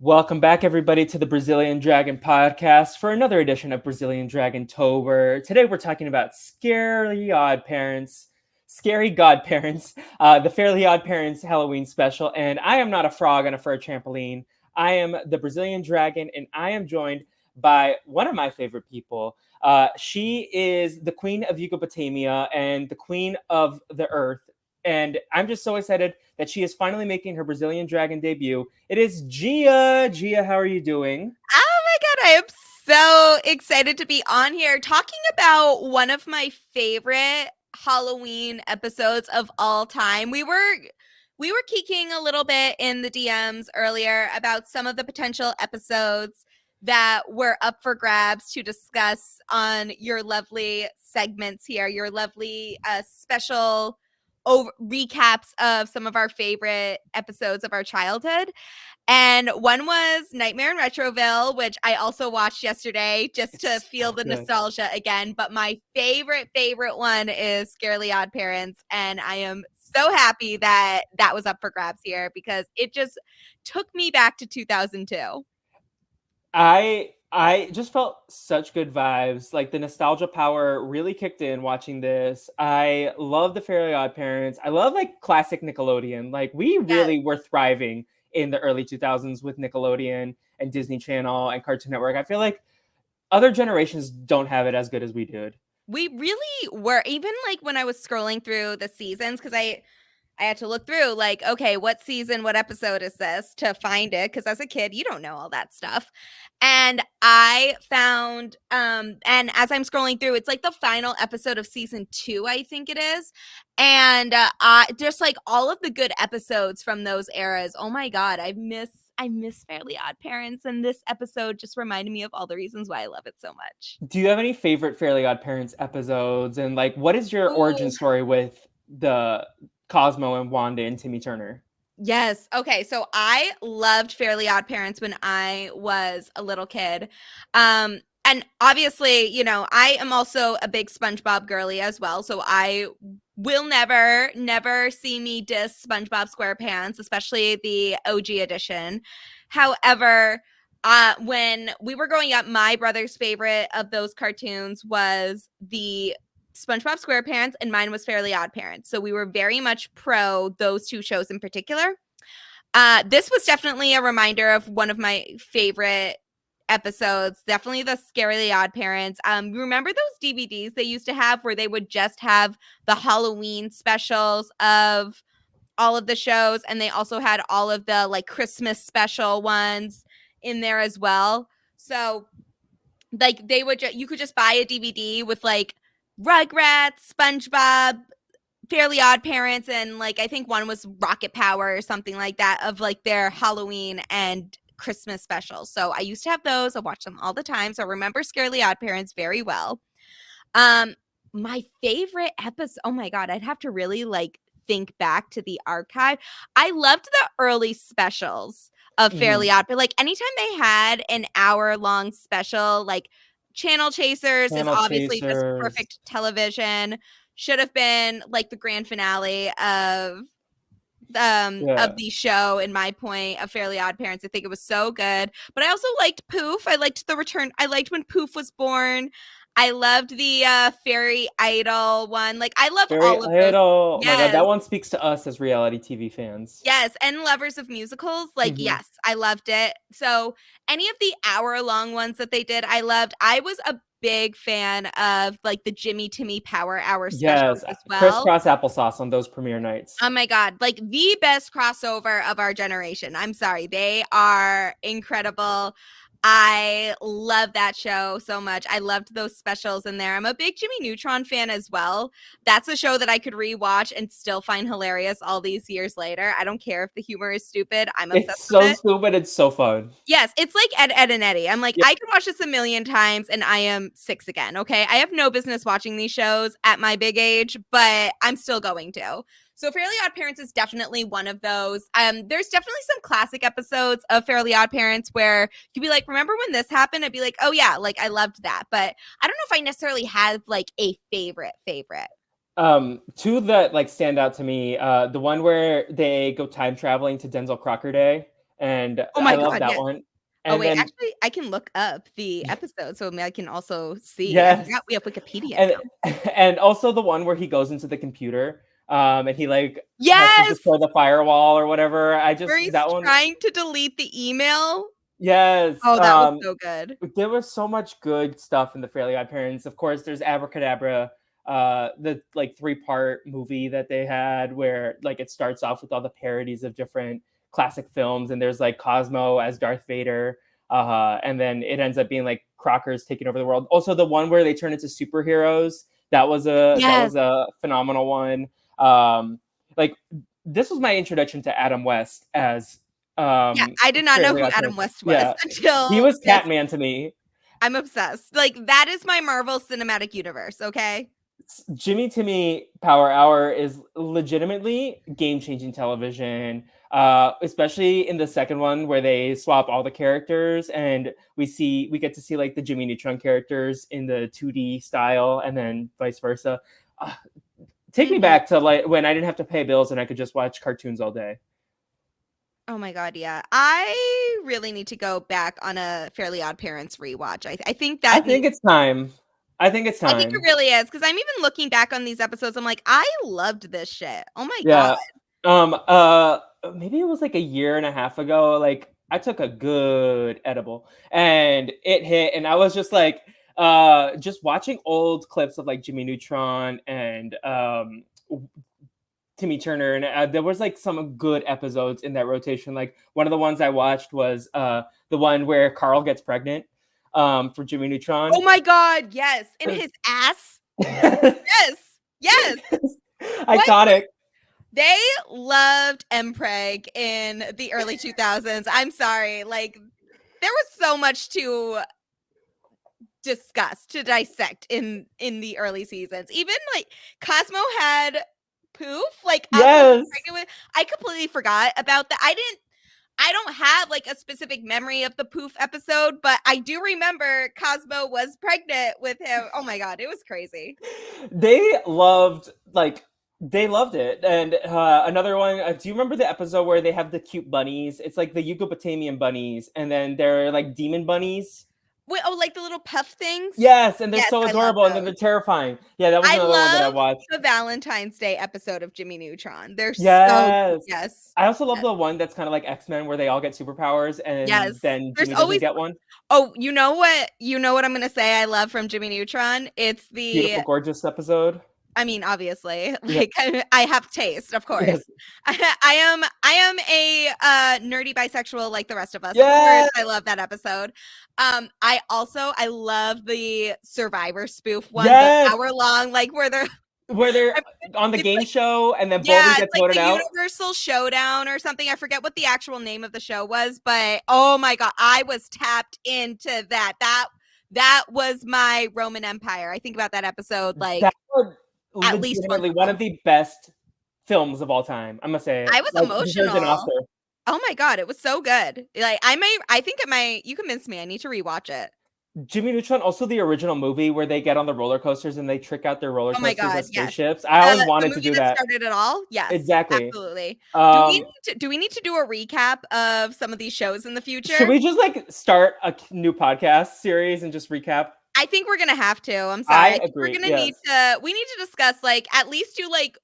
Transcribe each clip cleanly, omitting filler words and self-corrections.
Welcome back, everybody, to the Brazilian Dragon podcast for another edition of Brazilian Dragontober. Today, we're talking about Scary OddParents, Scary GodParents, the Fairly OddParents Halloween special. And I am not a frog on a fur trampoline. I am the Brazilian Dragon, and I am joined by one of my favorite people. She is the queen of Yugopatamia and the queen of the earth. And I'm just so excited that she is finally making her Brazilian Dragon debut. It is Gia. Gia, how are you doing? Oh my God, I am so excited to be on here talking about one of my favorite Halloween episodes of all time. We were kicking a little bit in the DMs earlier about some of the potential episodes that were up for grabs to discuss on your lovely segments here, your lovely special recaps of some of our favorite episodes of our childhood. And one was Nightmare in Retroville, which I also watched yesterday just to feel the nostalgia again. But my favorite one is Fairly OddParents. And I am so happy that that was up for grabs here because it just took me back to 2002. I just felt such good vibes. Like the nostalgia power really kicked in watching this. I love the Fairly OddParents. I love like classic Nickelodeon. Like we Yes. really were thriving in the early 2000s with Nickelodeon and Disney Channel and Cartoon Network. I feel like other generations don't have it as good as we did. We really were, even like when I was scrolling through the seasons, because I had to look through like, okay, what season, what episode is this to find it? Because as a kid, you don't know all that stuff. And I found, and as I'm scrolling through, it's like the final episode of season 2, I think it is. And just like all of the good episodes from those eras. Oh my God, I miss Fairly OddParents, and this episode just reminded me of all the reasons why I love it so much. Do you have any favorite Fairly OddParents episodes? And like, what is your origin Ooh. story with the Cosmo and Wanda and Timmy Turner? Yes. Okay. So I loved Fairly OddParents when I was a little kid. And obviously, you know, I am also a big SpongeBob girly as well. So I will never see me diss SpongeBob SquarePants, especially the OG edition. However, when we were growing up, my brother's favorite of those cartoons was the SpongeBob SquarePants, and mine was Fairly OddParents. So we were very much pro those two shows in particular. This was definitely a reminder of one of my favorite episodes. Definitely the Scarily OddParents. Remember those DVDs they used to have where they would just have the Halloween specials of all of the shows, and they also had all of the like Christmas special ones in there as well. So like they would you could just buy a DVD with like Rugrats, SpongeBob, Fairly OddParents, and like I think one was Rocket Power or something like that of like their Halloween and Christmas specials. So I used to have those. I watched them all the time. So I remember Scarily OddParents very well. My favorite episode, oh my God, I'd have to really like think back to the archive. I loved the early specials of Fairly Odd, but like anytime they had an hour-long special, like Channel Chasers is Channel obviously just Chasers. perfect television. Should have been like the grand finale of Yeah. the show in my point of Fairly OddParents. I think it was so good. But I also liked Poof. I liked the return. I liked when Poof was born. I loved the Fairy Idol one. Like I love Very all of those. idol. Oh my god, Yes. that one speaks to us as reality TV fans. Yes, and lovers of musicals, like Mhm. yes, I loved it. So any of the hour-long ones that they did, I loved. I was a big fan of like the Jimmy Timmy Power Hour specials Yes, as well. crisscross applesauce on those premiere nights. Oh my God, like the best crossover of our generation. I'm sorry. They are incredible. I love that show so much. I loved those specials in there. I'm a big Jimmy Neutron fan as well. That's a show that I could rewatch and still find hilarious all these years later. I don't care if the humor is stupid. I'm It's obsessed with so it. stupid, it's so fun. Yes, it's like Ed, and Eddie. I'm like, Yeah. I could watch this a million times and I am 6 again, okay? I have no business watching these shows at my big age, but I'm still going to. So Fairly OddParents is definitely one of those. There's definitely some classic episodes of Fairly OddParents where you'd be like, remember when this happened? I'd be like, oh yeah, like I loved that. But I don't know if I necessarily have like a favorite. Two that like stand out to me. The one where they go time traveling to Denzel Crocker Day. and Oh I my love god, that yes. one. Oh And wait, then actually, I can look up the episode so I can also see. I yes, forgot we have Wikipedia and now. and also the one where he goes into the computer, and he like has to Yes! destroy the firewall or whatever. Where he's That one, trying to delete the email. yes. Oh, that was so good. There was so much good stuff in the Fairly Odd Parents. Of course, there's Abracadabra, the like 3-part movie that they had where like it starts off with all the parodies of different classic films, and there's like Cosmo as Darth Vader, and then it ends up being like Crocker's taking over the world. Also, the one where they turn into superheroes, that Yes. was a phenomenal one. Um, like this was my introduction to Adam West as Yeah, I did not know Fairly who Odd Adam Parents. West was Yeah, he until was this. Catman to me. I'm obsessed. Like, that is my Marvel Cinematic Universe, okay? Jimmy Timmy Power Hour is legitimately game-changing television, especially in the second one where they swap all the characters and we get to see like the Jimmy Neutron characters in the 2D style and then vice versa. Uh, Take me Mhm. back to like when I didn't have to pay bills and I could just watch cartoons all day. Oh my god, yeah. I really need to go back on a Fairly Odd Parents rewatch. I think I that think needs. it's time. I think it's I think it time. really is because I'm even looking back on these episodes. I'm like, I loved this shit. Oh my god. Yeah. Maybe it was like a year and a half ago. Like I took a good edible and it hit, and I was just like, just watching old clips of like Jimmy Neutron and Timmy Turner, and there was like some good episodes in that rotation. Like one of the ones I watched was the one where Carl gets pregnant for Jimmy Neutron. Oh my god, yes. In his ass. Yes. Yes. What? Iconic. They loved Mpreg in the early 2000s. I'm sorry. Like, there was so much to discuss, to dissect in the early seasons. Even like Cosmo had poof. Like, as he was Yes. pregnant with, I completely forgot about that. I don't have like a specific memory of the poof episode, but I do remember Cosmo was pregnant with him. Oh my god, it was crazy. They loved they loved it. And another one, do you remember the episode where they have the cute bunnies? It's like the Yucatanian bunnies, and then they're like demon bunnies. Wait, oh, like the little puff things? Yes, and they're Yes, so I love adorable, and then those. they're terrifying. Yeah, that was I another one that I love watched. the Valentine's Day episode of Jimmy Neutron. They're so Yes. yes. I also love Yes. the one that's kind of like X-Men where they all get superpowers and Yes. then There's Jimmy doesn't always get one. oh, you know what I'm gonna say I love from Jimmy Neutron? It's the Beautiful, gorgeous episode. I mean, obviously, Yeah. like I have taste, of course. Yes. I am a nerdy bisexual like the rest of us. Of course, Yes. I love that episode. I love the Survivor spoof one, the Yes. hour long, like where they're Where they're I- on the it's game like show and then Boldy yeah, it's gets like voted the out. Universal Showdown or something. I forget what the actual name of the show was, but oh my god, I was tapped into that. That was my Roman Empire. I think about that episode That like was at least once legitimately a one of month. the best films of all time. I'm gonna say it. I was Like deserves an emotional. Oscar. Oh my god, it was so good. Like I think it might you convinced me. I need to rewatch it. Jimmy Neutron, also the original movie where they get on the roller coasters and they trick out their roller Oh my coasters god, as yes. spaceships. I always The wanted to movie do that that. started it all? Yes, Exactly. absolutely. Um, Do we need to do a recap of some of these shows in the should future? we just like start a new podcast series and just recap? I think we're gonna have to. I'm sorry. I I think we're agree. gonna need Yes. to. We need to discuss like at least do like.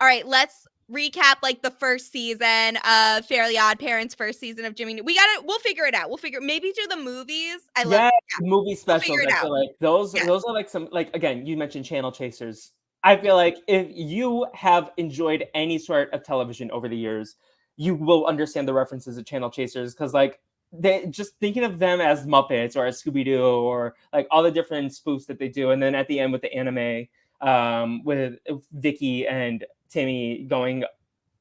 All right, let's recap like the first season of Fairly Odd Parents, first season of Jimmy. We gotta. We'll figure it out. We'll figure maybe do the movies. I love. Yeah, Yeah, movie we'll figure specials. it I out. feel like Yes. those are like some like again, you mentioned channel chasers. I feel like if you have enjoyed any sort of television over the years, you will understand the references of channel chasers because like they just thinking of them as Muppets or as Scooby Doo or like all the different spoofs that they do, and then at the end with the anime with Vicky and Timmy going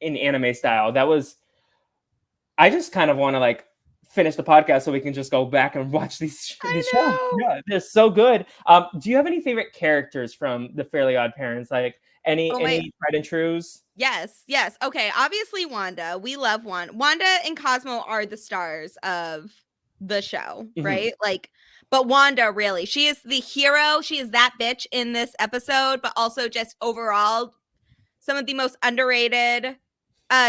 in anime style. That was I just kind of want to like finish the podcast so we can just go back and watch I these shows. know. Yeah, they're so good. Do you have any favorite characters from the Fairly Odd Parents? Like Oh my. any tried and trues? Yes. Yes. Okay. Obviously, Wanda. We love Wanda and Cosmo are the stars of the show, Mhm. right? Like, but Wanda really, she is the hero. She is that bitch in this episode, but also just overall some of the most underrated,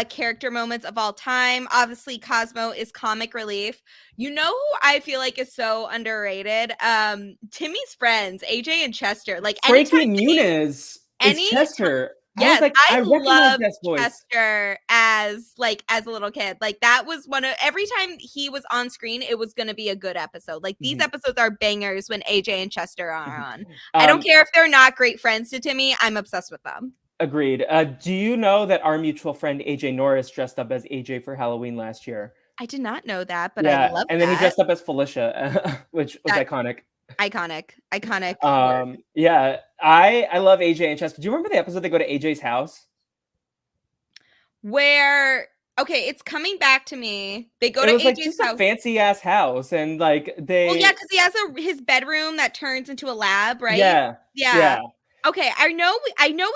character moments of all time. Obviously, Cosmo is comic relief. You know who I feel like is so underrated? Timmy's friends, AJ and Chester. Like Frankie Muniz is Chester. I was Yes, like, I I recognize love that voice. Chester as a little kid. Like that was every time he was on screen, it was going to be a good episode. Like these episodes are bangers when AJ and Chester are on. I don't care if they're not great friends to Timmy. I'm obsessed with them. Agreed. Do you know that our mutual friend AJ Norris dressed up as AJ for Halloween last year? I did not know that, but I love and then he dressed up as Felicia, which was iconic. Iconic. Yeah, I love AJ and Chester. Do you remember the episode they go to AJ's house? Where it's coming back to me. They go to AJ's like just house. A fancy ass house, and like they. Well, yeah, because he has his bedroom that turns into a lab, right? Yeah. Okay, I know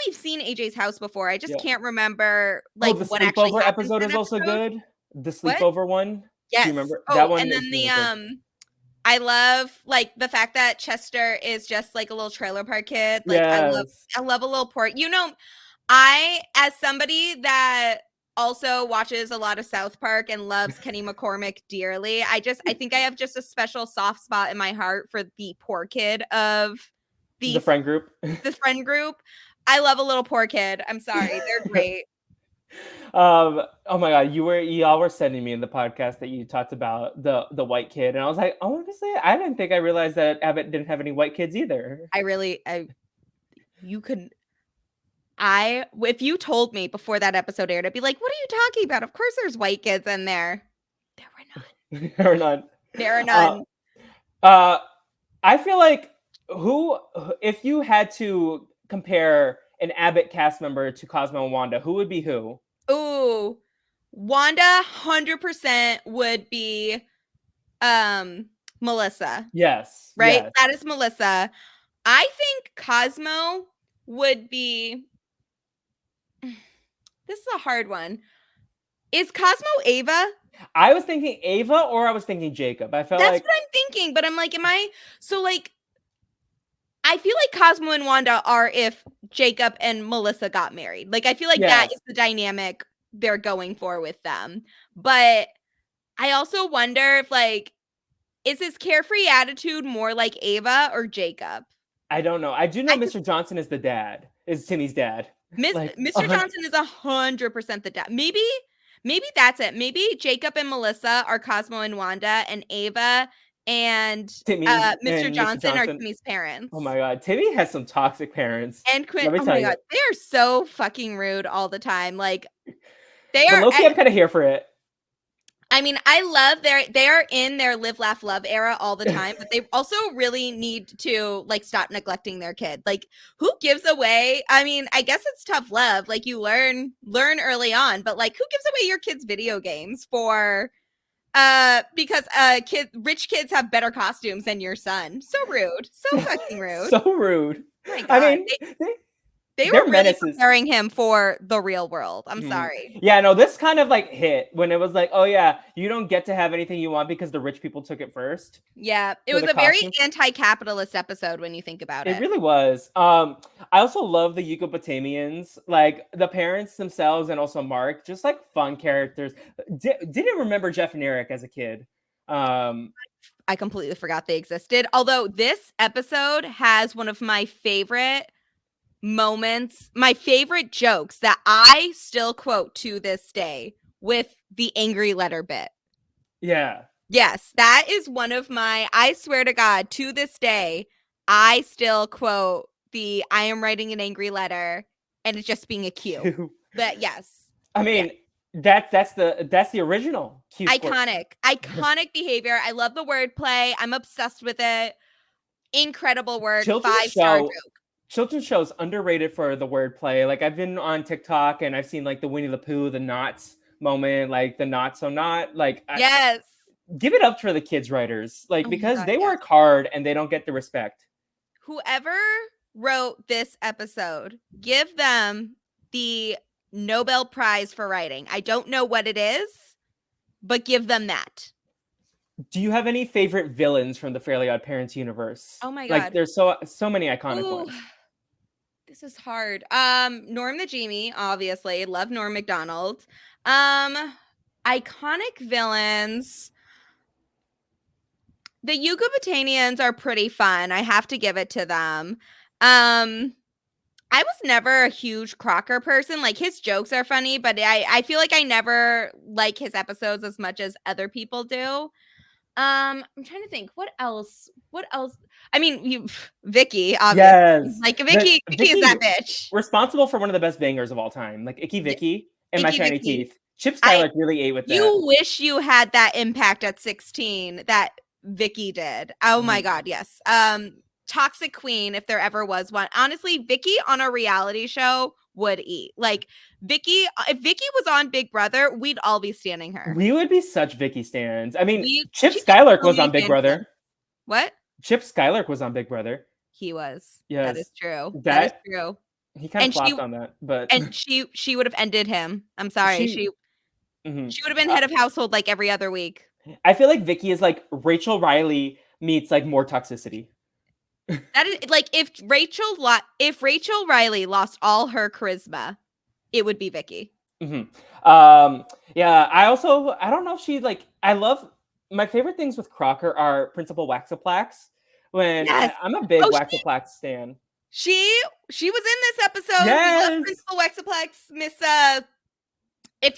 we've seen AJ's house before. I just can't remember the what actually sleepover happens episode is also good. The sleepover one. Yes. Do you remember that one? And then the I love like the fact that Chester is just like a little trailer park kid. Like I love a little port. You know, I as somebody that also watches a lot of South Park and loves Kenny McCormick dearly, I think I have just a special soft spot in my heart for the poor kid of the friend group. The friend group. I love a little poor kid. I'm sorry. They're great. Oh my god, y'all were sending me in the podcast that you talked about the white kid, and I was like, honestly, I didn't think I realized that Abbott didn't have any white kids either. If you told me before that episode aired, I'd be like, what are you talking about? Of course there's white kids in there. There were none. There are none. I feel like if you had to compare an Abbott cast member to Cosmo and Wanda, who would be who? Ooh, Wanda 100% would be Melissa. Yes. Right? Yes. That is Melissa. I think Cosmo would be this is a hard one. Is Cosmo Ava? I was thinking Ava or I was thinking Jacob. I felt that's what I'm thinking, but I'm like, I feel like Cosmo and Wanda are if Jacob and Melissa got married. Like, I feel like that is the dynamic they're going for with them. But I also wonder if, like, is his carefree attitude more like Ava or Jacob? I don't know. I do know Mr. Johnson is the dad, is Timmy's dad. Mr. Johnson is 100% the dad. Maybe that's it. Maybe Jacob and Melissa are Cosmo and Wanda, and Ava and Mr. Johnson are Timmy's parents. Oh my god, Timmy has some toxic parents. And Quinn, oh my god, they are so fucking rude all the time. Like low-key, I'm kind of here for it. I mean, I love they are in their live, laugh, love era all the time, but they also really need to like stop neglecting their kid. Like, who gives away? I mean, I guess it's tough love. Like, you learn early on, but like, who gives away your kids video games for? Because rich kids have better costumes than your son. So rude, so fucking rude, so rude. Oh my god. I mean, they were really preparing him for the real world. I'm sorry. Yeah, no, this kind of like hit when it was like, oh yeah, you don't get to have anything you want because the rich people took it first. Yeah, it was a very anti-capitalist episode when you think about it. It really was. I also love the Yucatecanians, like the parents themselves and also Mark, just like fun characters. Didn't remember Jeff and Eric as a kid. I completely forgot they existed. Although this episode has one of my favorite moments, my favorite jokes that I still quote to this day with the angry letter bit. Yeah. Yes, that is one of my, I swear to God, to this day, I still quote the I am writing an angry letter and it's just being a cue. But yes. I mean, that's the original cue. Iconic behavior. I love the wordplay. I'm obsessed with it. Incredible work. 5-star joke. Children's shows underrated for the wordplay. Like, I've been on TikTok and I've seen like the Winnie the Pooh, the knots moment, like the not so not. Like, yes, give it up for the kids writers, like, because they work hard and they don't get the respect. Whoever wrote this episode, give them the Nobel Prize for writing. I don't know what it is, but give them that. Do you have any favorite villains from the Fairly OddParents universe? Oh my god, like there's so many iconic ones. This is hard. Norm the Genie, obviously. Love Norm Macdonald. Iconic villains. The Yucatanians are pretty fun. I have to give it to them. I was never a huge Crocker person. Like, his jokes are funny, but I feel like I never like his episodes as much as other people do. I'm trying to think. What else? What else? I mean, Vicky, obviously. Yes. Like, The Vicky is Vicky that bitch. responsible for one of the best bangers of all time. Like Icky Vicky and My Icky Shiny Vicky. Teeth. Chip Skylark really ate with that. You wish you had that impact at 16 that Vicky did. Oh my God, yes. Toxic Queen, if there ever was one. Honestly, Vicky on a reality show would eat. Like, Vicky, if Vicky was on Big Brother, we'd all be standing her. We would be such Vicky stans. I mean, Chip she Skylark so was on many Big fans Brother. then. What? Chip Skylark was on Big Brother. He was. Yes. That is true. That is true. He kind of flopped on that, but and she would have ended him. I'm sorry. She would have been head of household like every other week. I feel like Vicky is like Rachel Riley meets like more toxicity. That is like if Rachel Riley lost all her charisma, it would be Vicky. Yeah, I don't know if she like. I love my favorite things with Crocker are Principal Waxaplax. When Yes. I'm a big Waxaplax stan. She was in this episode. Yes. We love Principal Waxaplax, Miss. If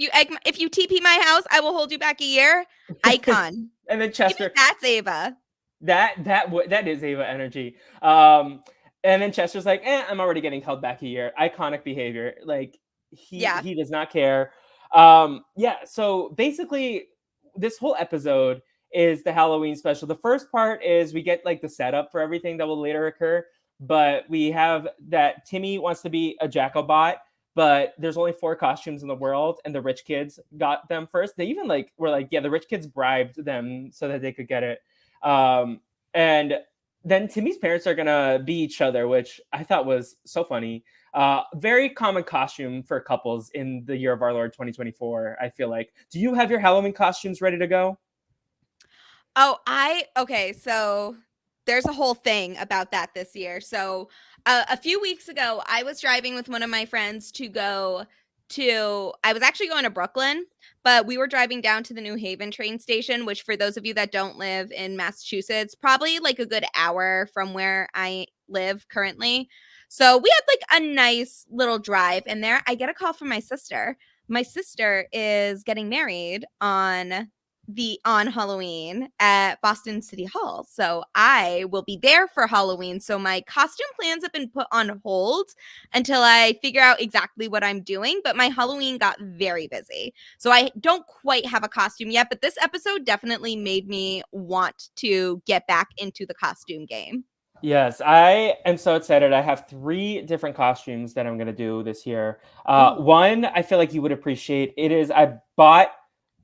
you TP my house, I will hold you back a year. Icon. And then Chester. Maybe that's Ava. That is Ava energy. And then Chester's like, I'm already getting held back a year. Iconic behavior. Like he does not care. So basically this whole episode is the Halloween special. The first part is we get like the setup for everything that will later occur, but we have that Timmy wants to be a Jacobot, but there's only 4 costumes in the world and the rich kids got them first. They even were like, the rich kids bribed them so that they could get it. And then Timmy's parents are gonna be each other, which I thought was so funny. Very common costume for couples in the year of our Lord 2024, I feel like. Do you have your Halloween costumes ready to go? Okay, so there's a whole thing about that this year. So a few weeks ago, I was driving with one of my friends I was actually going to Brooklyn, but we were driving down to the New Haven train station, which for those of you that don't live in Massachusetts, probably like a good hour from where I live currently. So we had like a nice little drive, and there I get a call from my sister. My sister is getting married on Halloween at Boston City Hall. So I will be there for Halloween. So my costume plans have been put on hold until I figure out exactly what I'm doing. But my Halloween got very busy. So I don't quite have a costume yet. But this episode definitely made me want to get back into the costume game. Yes, I am so excited. I have 3 different costumes that I'm going to do this year. One, I feel like you would appreciate. I bought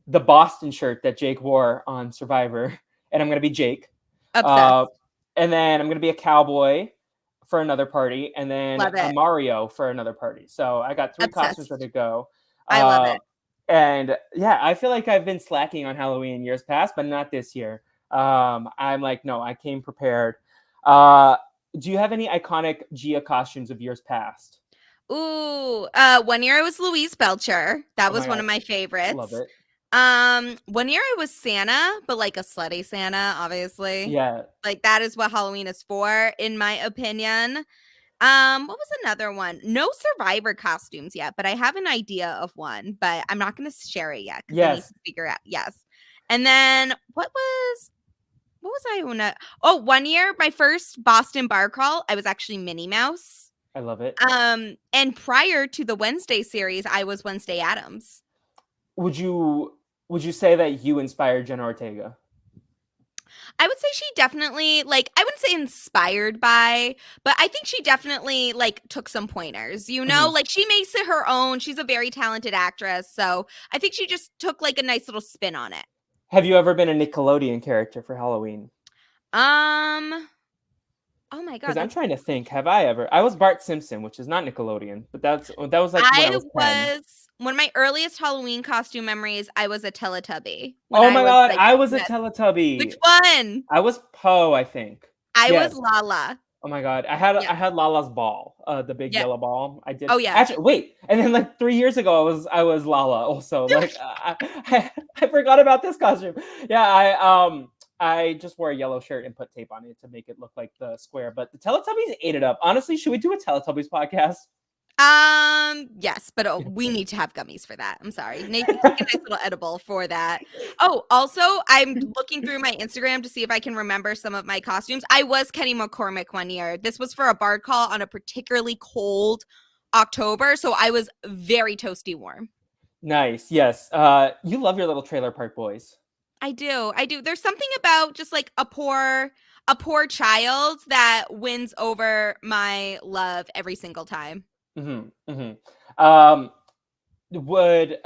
the Boston shirt that Jake wore on Survivor, and I'm going to be Jake. Obsessed. And then I'm going to be a cowboy for another party, and then a Mario for another party. So I got 3 costumes ready to go. I love it. And yeah, I feel like I've been slacking on Halloween years past, but not this year. I'm like, no, I came prepared. Do you have any iconic Gia costumes of years past? Ooh, one year I was Louise Belcher. That was one of my favorites. Love it. One year I was Santa, but like a slutty Santa, obviously. Yeah. Like that is what Halloween is for, in my opinion. What was another one? No Survivor costumes yet, but I have an idea of one, but I'm not going to share it yet because I need to figure out. Yes. And then what was I? One year, my first Boston bar crawl, I was actually Minnie Mouse. I love it. And prior to the Wednesday series, I was Wednesday Addams. Would you say that you inspired Jenna Ortega? I would say she definitely, like, I wouldn't say inspired by, but I think she definitely, like, took some pointers, you know? Like, she makes it her own. She's a very talented actress. So I think she just took, like, a nice little spin on it. Have you ever been a Nickelodeon character for Halloween? Oh my God. Because I'm trying to think. Have I ever? I was Bart Simpson, which is not Nickelodeon, but that was like when I was 10. One of my earliest Halloween costume memories, I was a Teletubby. Oh my God, I was a Teletubby. Which one? I was Poe, I think. I was Lala. Oh my god, Yeah. I had Lala's ball, the big Yeah. yellow ball. I did Oh, yeah. actually wait, and then like 3 years ago, I was Lala also. Like I forgot about this costume. Yeah, I just wore a yellow shirt and put tape on it to make it look like the square. But the Teletubbies ate it up. Honestly, should we do a Teletubbies podcast? Yes, but we need to have gummies for that. I'm sorry. Take a nice little edible for that. Oh, also, I'm looking through my Instagram to see if I can remember some of my costumes. I was Kenny McCormick one year. This was for a bard call on a particularly cold October, so I was very toasty warm. Nice. Yes. You love your little Trailer Park Boys. I do. I do. There's something about just like a poor child that wins over my love every single time. Mm-hmm. Mm-hmm. Would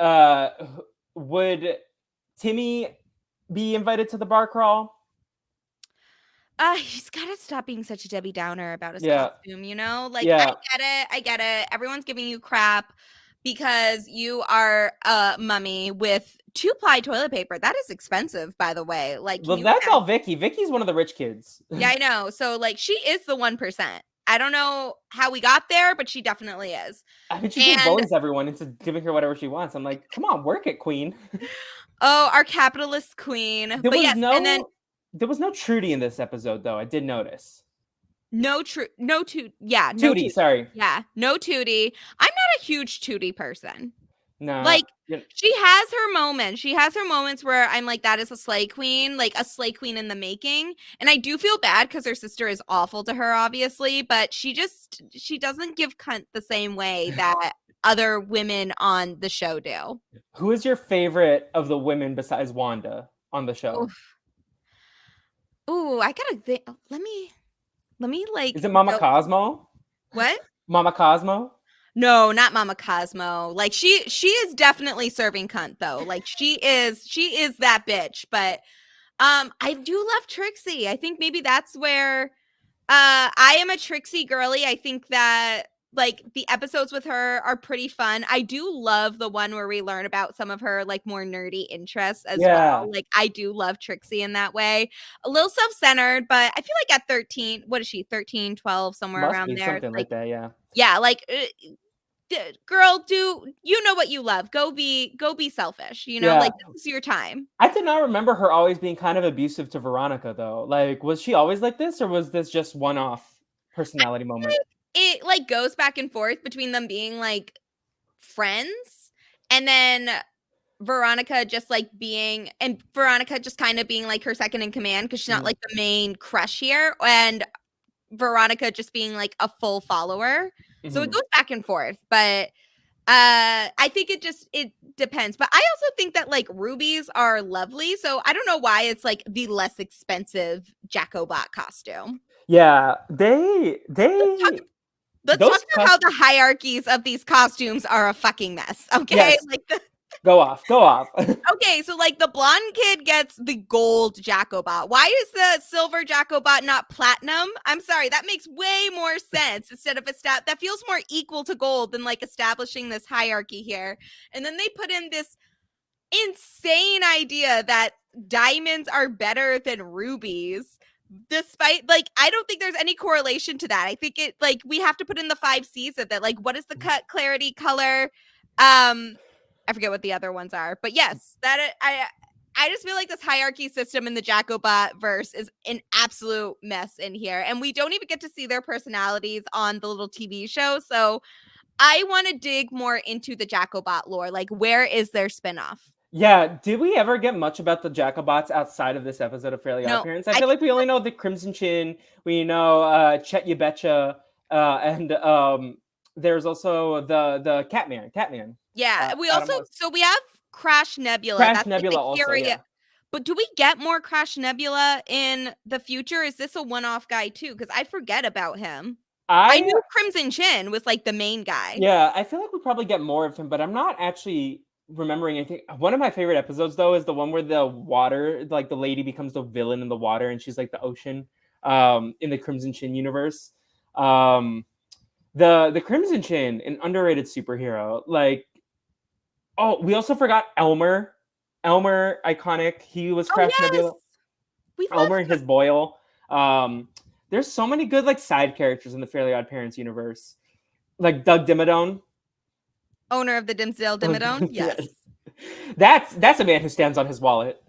would Timmy be invited to the bar crawl? He's gotta stop being such a Debbie Downer about his Yeah. costume, you know? Like, Yeah. I get it. Everyone's giving you crap because you are a mummy with 2-ply toilet paper. That is expensive, by the way. Like, can Well, you that's imagine? all Vicky. Vicky's one of the rich kids. Yeah, I know. So, like, she is the 1%. I don't know how we got there, but she definitely is. I mean, she just And bullies everyone into giving her whatever she wants. I'm like, come on, work it, queen. oh, our capitalist queen. There But was yes, and then there was no Trudy in this episode, though. I did notice. no Tootie, Tootie. sorry. Yeah, no Tootie. I'm not a huge Tootie person. Nah. Like, she has her moments. She has her moments where I'm like, that is a slay queen, like a slay queen in the making. And I do feel bad because her sister is awful to her, obviously, but she doesn't give cunt the same way that other women on the show do. Who is your favorite of the women besides Wanda on the show? Oof. Ooh, I gotta think. Let me Is like it Mama go. Cosmo? What? Mama Cosmo? No, not Mama Cosmo. Like she is definitely serving cunt though. Like she is that bitch. But I do love Trixie. I think maybe that's where I am a Trixie girly. I think that like the episodes with her are pretty fun. I do love the one where we learn about some of her like more nerdy interests as Yeah. well. Like I do love Trixie in that way. A little self-centered, but I feel like at 13, what is she? 13, 12, somewhere Must around be there. It's something like like that, yeah. yeah, like girl, do you know what you love? Go be selfish, you know? Yeah. Like this is your time. I did not remember her always being kind of abusive to Veronica, though. Like, was she always like this, or was this just one-off personality moment? It like goes back and forth between them being like friends and then Veronica just like being and Veronica just kind of being like her second in command because she's not like the main crush here and Veronica just being like a full follower. So it goes back and forth, but I think it depends. But I also think that like rubies are lovely. So I don't know why it's like the less expensive Jacobot costume. Yeah, Let's talk about how the hierarchies of these costumes are a fucking mess. Okay. Yes. Like Go off. okay, so like the blonde kid gets the gold Jacobot. Why is the silver Jacobot not platinum? I'm sorry, that makes way more sense instead of that feels more equal to gold than like establishing this hierarchy here. And then they put in this insane idea that diamonds are better than rubies. Despite like I don't think there's any correlation to that. I think it like we have to put in the 5 C's of that. Like what is the cut, clarity, color? I forget what the other ones are, but yes, that I just feel like this hierarchy system in the Jacobot verse is an absolute mess in here, and we don't even get to see their personalities on the little TV show. So I want to dig more into the Jacobot lore. Like, where is their spinoff? Yeah, did we ever get much about the Jacobots outside of this episode of Fairly OddParents? I feel like we only know the Crimson Chin, we know Chet You Betcha, and there's also the Catman. Yeah, we also we have Crash Nebula. Crash Nebula like also, yeah. But do we get more Crash Nebula in the future? Is this a one-off guy too? Because I forget about him. I knew Crimson Chin was like the main guy. Yeah, I feel like we probably get more of him, but I'm not actually remembering anything. One of my favorite episodes though is the one where the water, like the lady becomes the villain in the water and she's like the ocean in the Crimson Chin universe. The Crimson Chin, an underrated superhero. Like, oh, we also forgot Elmer. Elmer, iconic. He was Crash Nebula. Elmer and his boil. There's so many good like side characters in the Fairly Odd Parents universe, like Doug Dimmadome. Owner of the Dimmsdale Dimmadome. Yes, Yes. that's a man who stands on his wallet.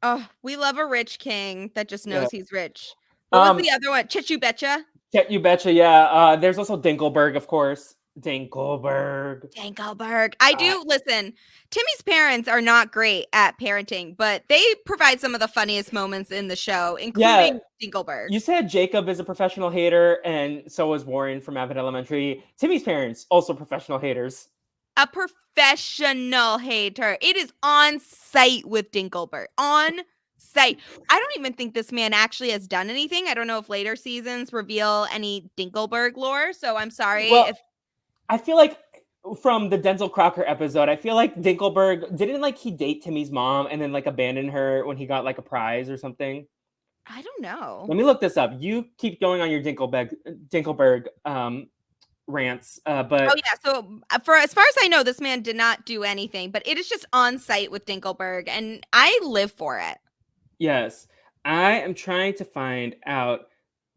Oh, we love a rich king that just Yeah. knows he's rich. What was Um, the other one? Chichu Betcha? you betcha. Yeah. There's also Dinkelberg, of course. Dinkelberg. Dankelberg. I do listen. Timmy's parents are not great at parenting, but they provide some of the funniest moments in the show, Yeah. including Dinkelberg. You said Jacob is a professional hater, and so is Warren from Abbott Elementary. Timmy's parents also professional haters. A professional hater. It is on site with Dinkelberg. On site. I don't even think this man actually has done anything. I don't know if later seasons reveal any Dinkelberg lore. So I'm sorry Well, if I feel like from the Denzel Crocker episode, I feel like Dinkelberg didn't like he date Timmy's mom and then like abandon her when he got like a prize or something. I don't know. Let me look this up. You keep going on your Dinkelberg rants, but Oh yeah, so for as far as I know, this man did not do anything, but it is just on site with Dinkelberg, and I live for it. yes, I am trying to find out.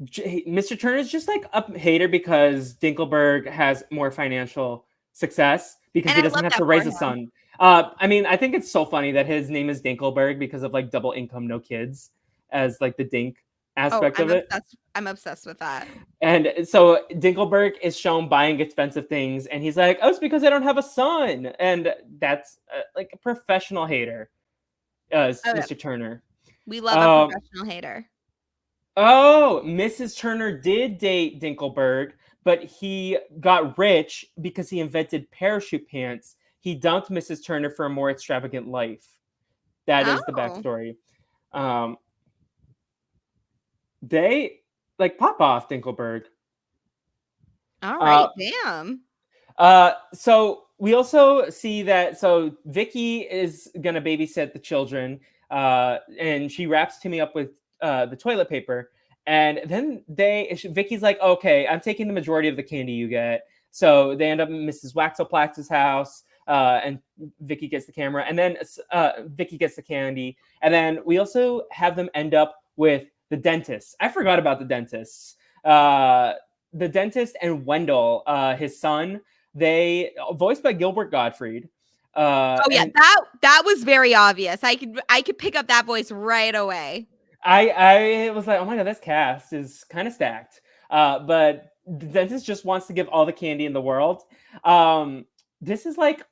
Mr. Turner's just like a hater because Dinkelberg has more financial success because And he I doesn't love have that to for raise a him. son. I mean, I think it's so funny that his name is Dinkelberg because of like double income, no kids, as like the Dink Oh, aspect I'm of it. obsessed. I'm obsessed with that. And so Dinkelberg is shown buying expensive things, and he's like, "Oh, it's because I don't have a son," and that's like a professional hater, Oh, yeah. Mr. Turner. We love a professional hater. Oh, Mrs. Turner did date Dinkelberg, but he got rich because he invented parachute pants. He dumped Mrs. Turner for a more extravagant life. That is the Oh, backstory. Um, they like pop off Dinkelberg. all Uh, right. Damn. So we also see that Vicky is gonna babysit the children, and she wraps Timmy up with the toilet paper, and then Vicky's like, "Okay, I'm taking the majority of the candy you get." So they end up in Mrs. Waxoplax's house, and Vicky gets the camera, and then Vicky gets the candy, and then we also have them end up with the dentist. I forgot about the dentists. The dentist and Wendell, his son, they voiced by Gilbert Gottfried. Oh yeah, And that was very obvious. I could pick up that voice right away. I was like, oh my god, this cast is kind of stacked. But the dentist just wants to give all the candy in the world. This is like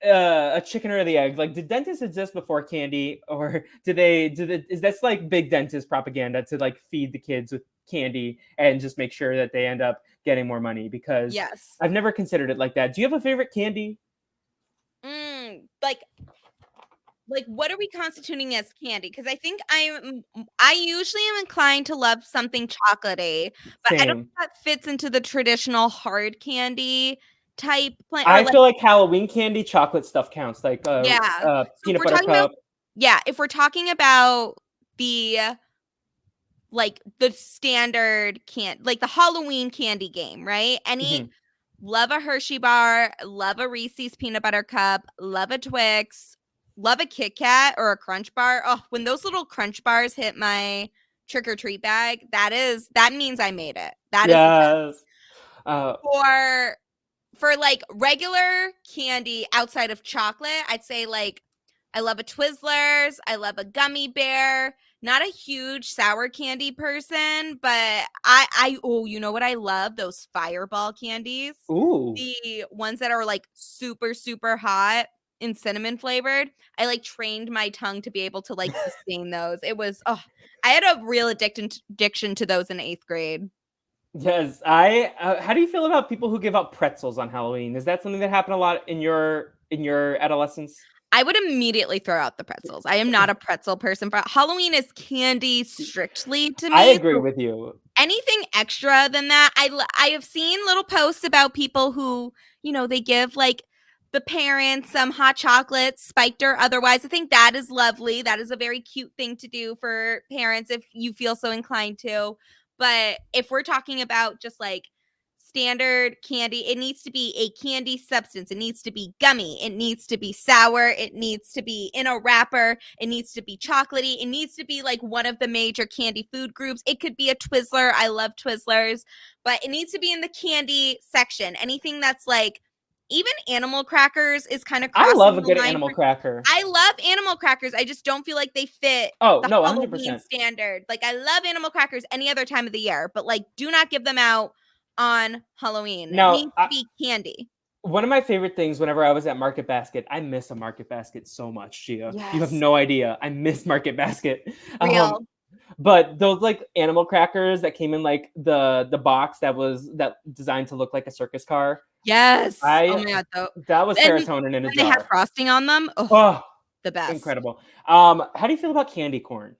a chicken or the egg. Like, did dentists exist before candy, or is that's like big dentist propaganda to like feed the kids with candy and just make sure that they end up getting more money? Because Yes. I've never considered it like that. Do you have a favorite candy? Like what are we constituting as candy? Because I think I usually am inclined to love something chocolatey, but I don't know Same. if that fits into the traditional hard candy type plan or I like feel like Halloween candy chocolate stuff counts, like yeah. So if peanut we're butter talking about cup. if we're talking about the like the standard like the Halloween candy game, right? Mhm. Love a Hershey bar, love a Reese's peanut butter cup, love a Twix, love a Kit Kat or a Crunch bar. Oh, when those little Crunch bars hit my trick or treat bag, that means I made it. That is the best. Yes. Uh, For like regular candy outside of chocolate, I'd say like I love a Twizzlers, I love a gummy bear. Not a huge sour candy person, but I oh, you know what I love? Those fireball candies. ooh. The ones that are like super super hot and cinnamon flavored. I like trained my tongue to be able to like sustain those. It was oh, I had a real addiction to those in 8th grade. Yes. How do you feel about people who give out pretzels on Halloween? Is that something that happened a lot in your adolescence? I would immediately throw out the pretzels. I am not a pretzel person, but Halloween is candy strictly to I me. agree So with you. anything extra than that, I have seen little posts about people who, they give like the parents some hot chocolate, spiked or otherwise. I think that is lovely. That is a very cute thing to do for parents if you feel so inclined to. But if we're talking about just like standard candy. It needs to be a candy substance. It needs to be gummy. It needs to be sour. It needs to be in a wrapper. It needs to be chocolatey. It needs to be like one of the major candy food groups. It could be a Twizzler. I love Twizzlers, but it needs to be in the candy section. Anything that's like, even animal crackers is kind of I crossing love a the good line. animal cracker. I love animal crackers. I just don't feel like they fit Oh, the no, Halloween 100%. standard. Like, I love animal crackers any other time of the year, but like, do not give them out on Halloween. It Now, needs to be candy. one of my favorite things whenever I was at Market Basket, I miss a Market Basket so much, Gia. You have Yes. no idea. I miss Market Basket. Real. But those like animal crackers that came in like the box that designed to look like a circus car. Yes. Oh I my God. Though. That was And serotonin in a when they have jar. frosting on them, oh, Oh, the best. incredible. How do you feel about candy corn?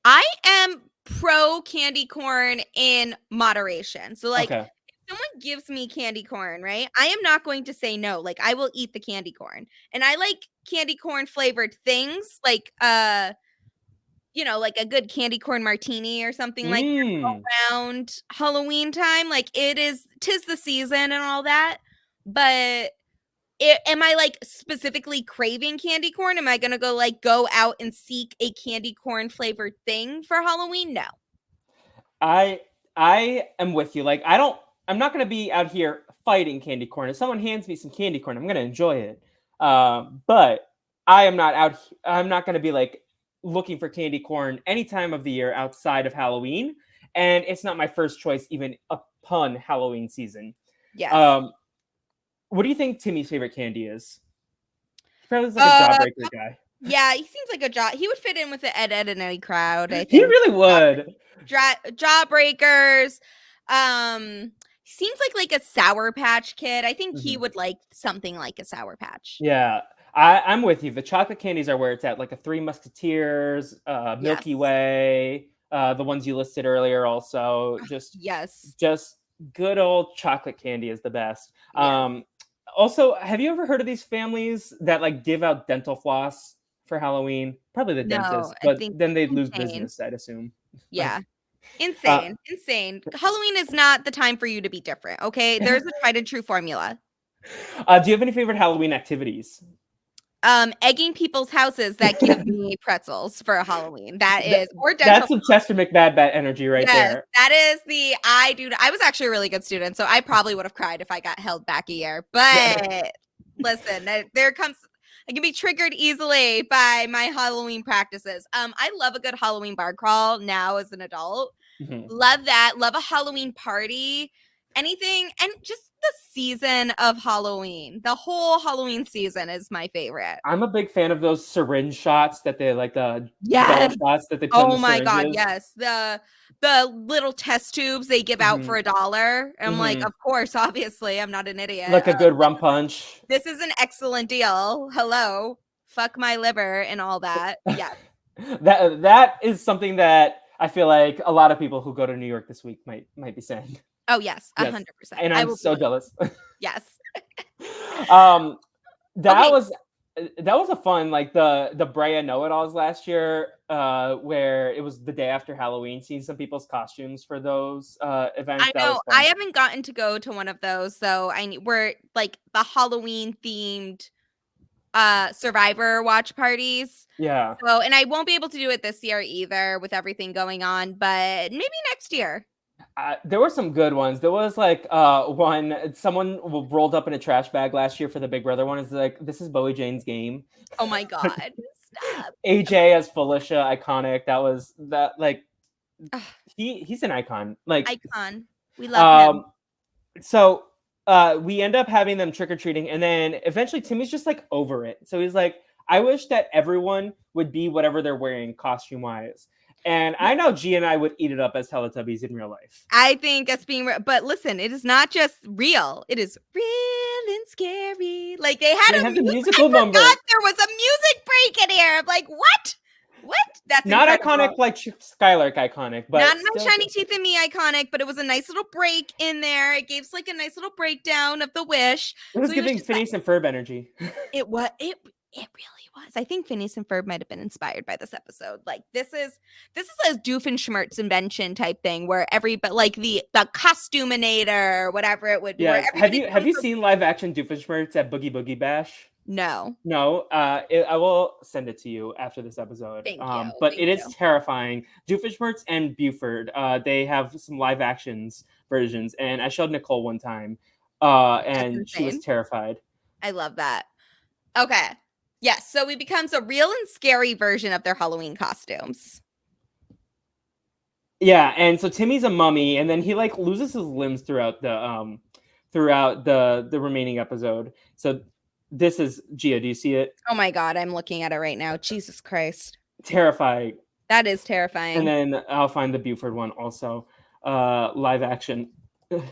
I am pro candy corn in moderation. So like, Okay. if someone gives me candy corn, right? I am not going to say no. Like, I will eat the candy corn. And I like candy corn flavored things like like a good candy corn martini or something like that around Halloween time. Like, tis the season and all that. But am I like specifically craving candy corn? Am I gonna go out and seek a candy corn flavored thing for Halloween? No. I am with you. Like I'm not gonna be out here fighting candy corn. If someone hands me some candy corn, I'm gonna enjoy it. But I'm not gonna be like looking for candy corn any time of the year outside of Halloween. And it's not my first choice even upon Halloween season. Yes. What do you think Timmy's favorite candy is? He probably is like a jawbreaker guy. Yeah, he seems like a jaw. He would fit in with the Ed and Eddie crowd, I think. He really would. Jawbreakers. Seems like a Sour Patch Kid. I think he would like something like a Sour Patch. Yeah, I'm with you. The chocolate candies are where it's at, like a Three Musketeers, Milky Way, the ones you listed earlier. Also, just good old chocolate candy is the best. Yeah. Also, have you ever heard of these families that like give out dental floss for Halloween? Probably the dentist, but then they'd lose business, I'd assume. Yeah. Insane. Halloween is not the time for you to be different, okay? There's a tried and true formula. Do you have any favorite Halloween activities? Egging people's houses that give me pretzels for Halloween. That's some Chester McBad energy right there. That is I was actually a really good student, so I probably would have cried if I got held back a year. But listen, I can be triggered easily by my Halloween practices. I love a good Halloween bar crawl now as an adult. Love that. Love a Halloween party. Anything, and just the season of Halloween. The whole Halloween season is my favorite. I'm a big fan of those syringe shots that they like the shots that they put in the syringes. Oh my God, yes. The little test tubes they give out for $1. And I'm like, of course, obviously, I'm not an idiot. Like a good rum punch. This is an excellent deal. Hello. Fuck my liver and all that. Yeah. That is something that I feel like a lot of people who go to New York this week might be saying. Oh yes, 100%. And I'm so jealous. Yes. That was a fun, like the Brea Know-It-Alls last year, where it was the day after Halloween, seeing some people's costumes for those events. I know. I haven't gotten to go to one of those, so we're like the Halloween themed Survivor watch parties. Yeah. So, and I won't be able to do it this year either with everything going on, but maybe next year. There were some good ones. There was like someone rolled up in a trash bag last year for the Big Brother one. It's like, this is Bowie Jane's game. Oh my God. Stop. AJ as Felicia, iconic. He's an icon. Like icon. We love him. So we end up having them trick-or-treating, and then eventually Timmy's just like over it. So he's like, I wish that everyone would be whatever they're wearing costume-wise. And I know G and I would eat it up as Teletubbies in real life. I think it's being real. But listen, it is not just real. It is real and scary. Like they had the musical number. There was a music break in here. I'm like, what? What? That's not incredible. Iconic like Skylark iconic, but not my shiny teeth and me iconic, but it was a nice little break in there. It gave like a nice little breakdown of the wish. It was giving Phineas and Ferb energy. It really was. I think Phineas and Ferb might have been inspired by this episode. Like this is a Doofenshmirtz invention type thing where like the costuminator, whatever it would be, where Yes. everybody Have you comes seen live action Doofenshmirtz at Boogie Boogie Bash? No. No, I will send it to you after this episode. Thank you. But Thank it is you. terrifying. Doofenshmirtz and Buford, they have some live actions versions, and I showed Nicole one time, and she was terrified. I love that. Okay. Yes, so it becomes a real and scary version of their Halloween costumes. Yeah, and so Timmy's a mummy, and then he like loses his limbs throughout the remaining episode. So this is Gia. Do you see it? Oh my god, I'm looking at it right now. Jesus Christ. Terrifying. That is terrifying. And then I'll find the Buford one also. Live action. Oh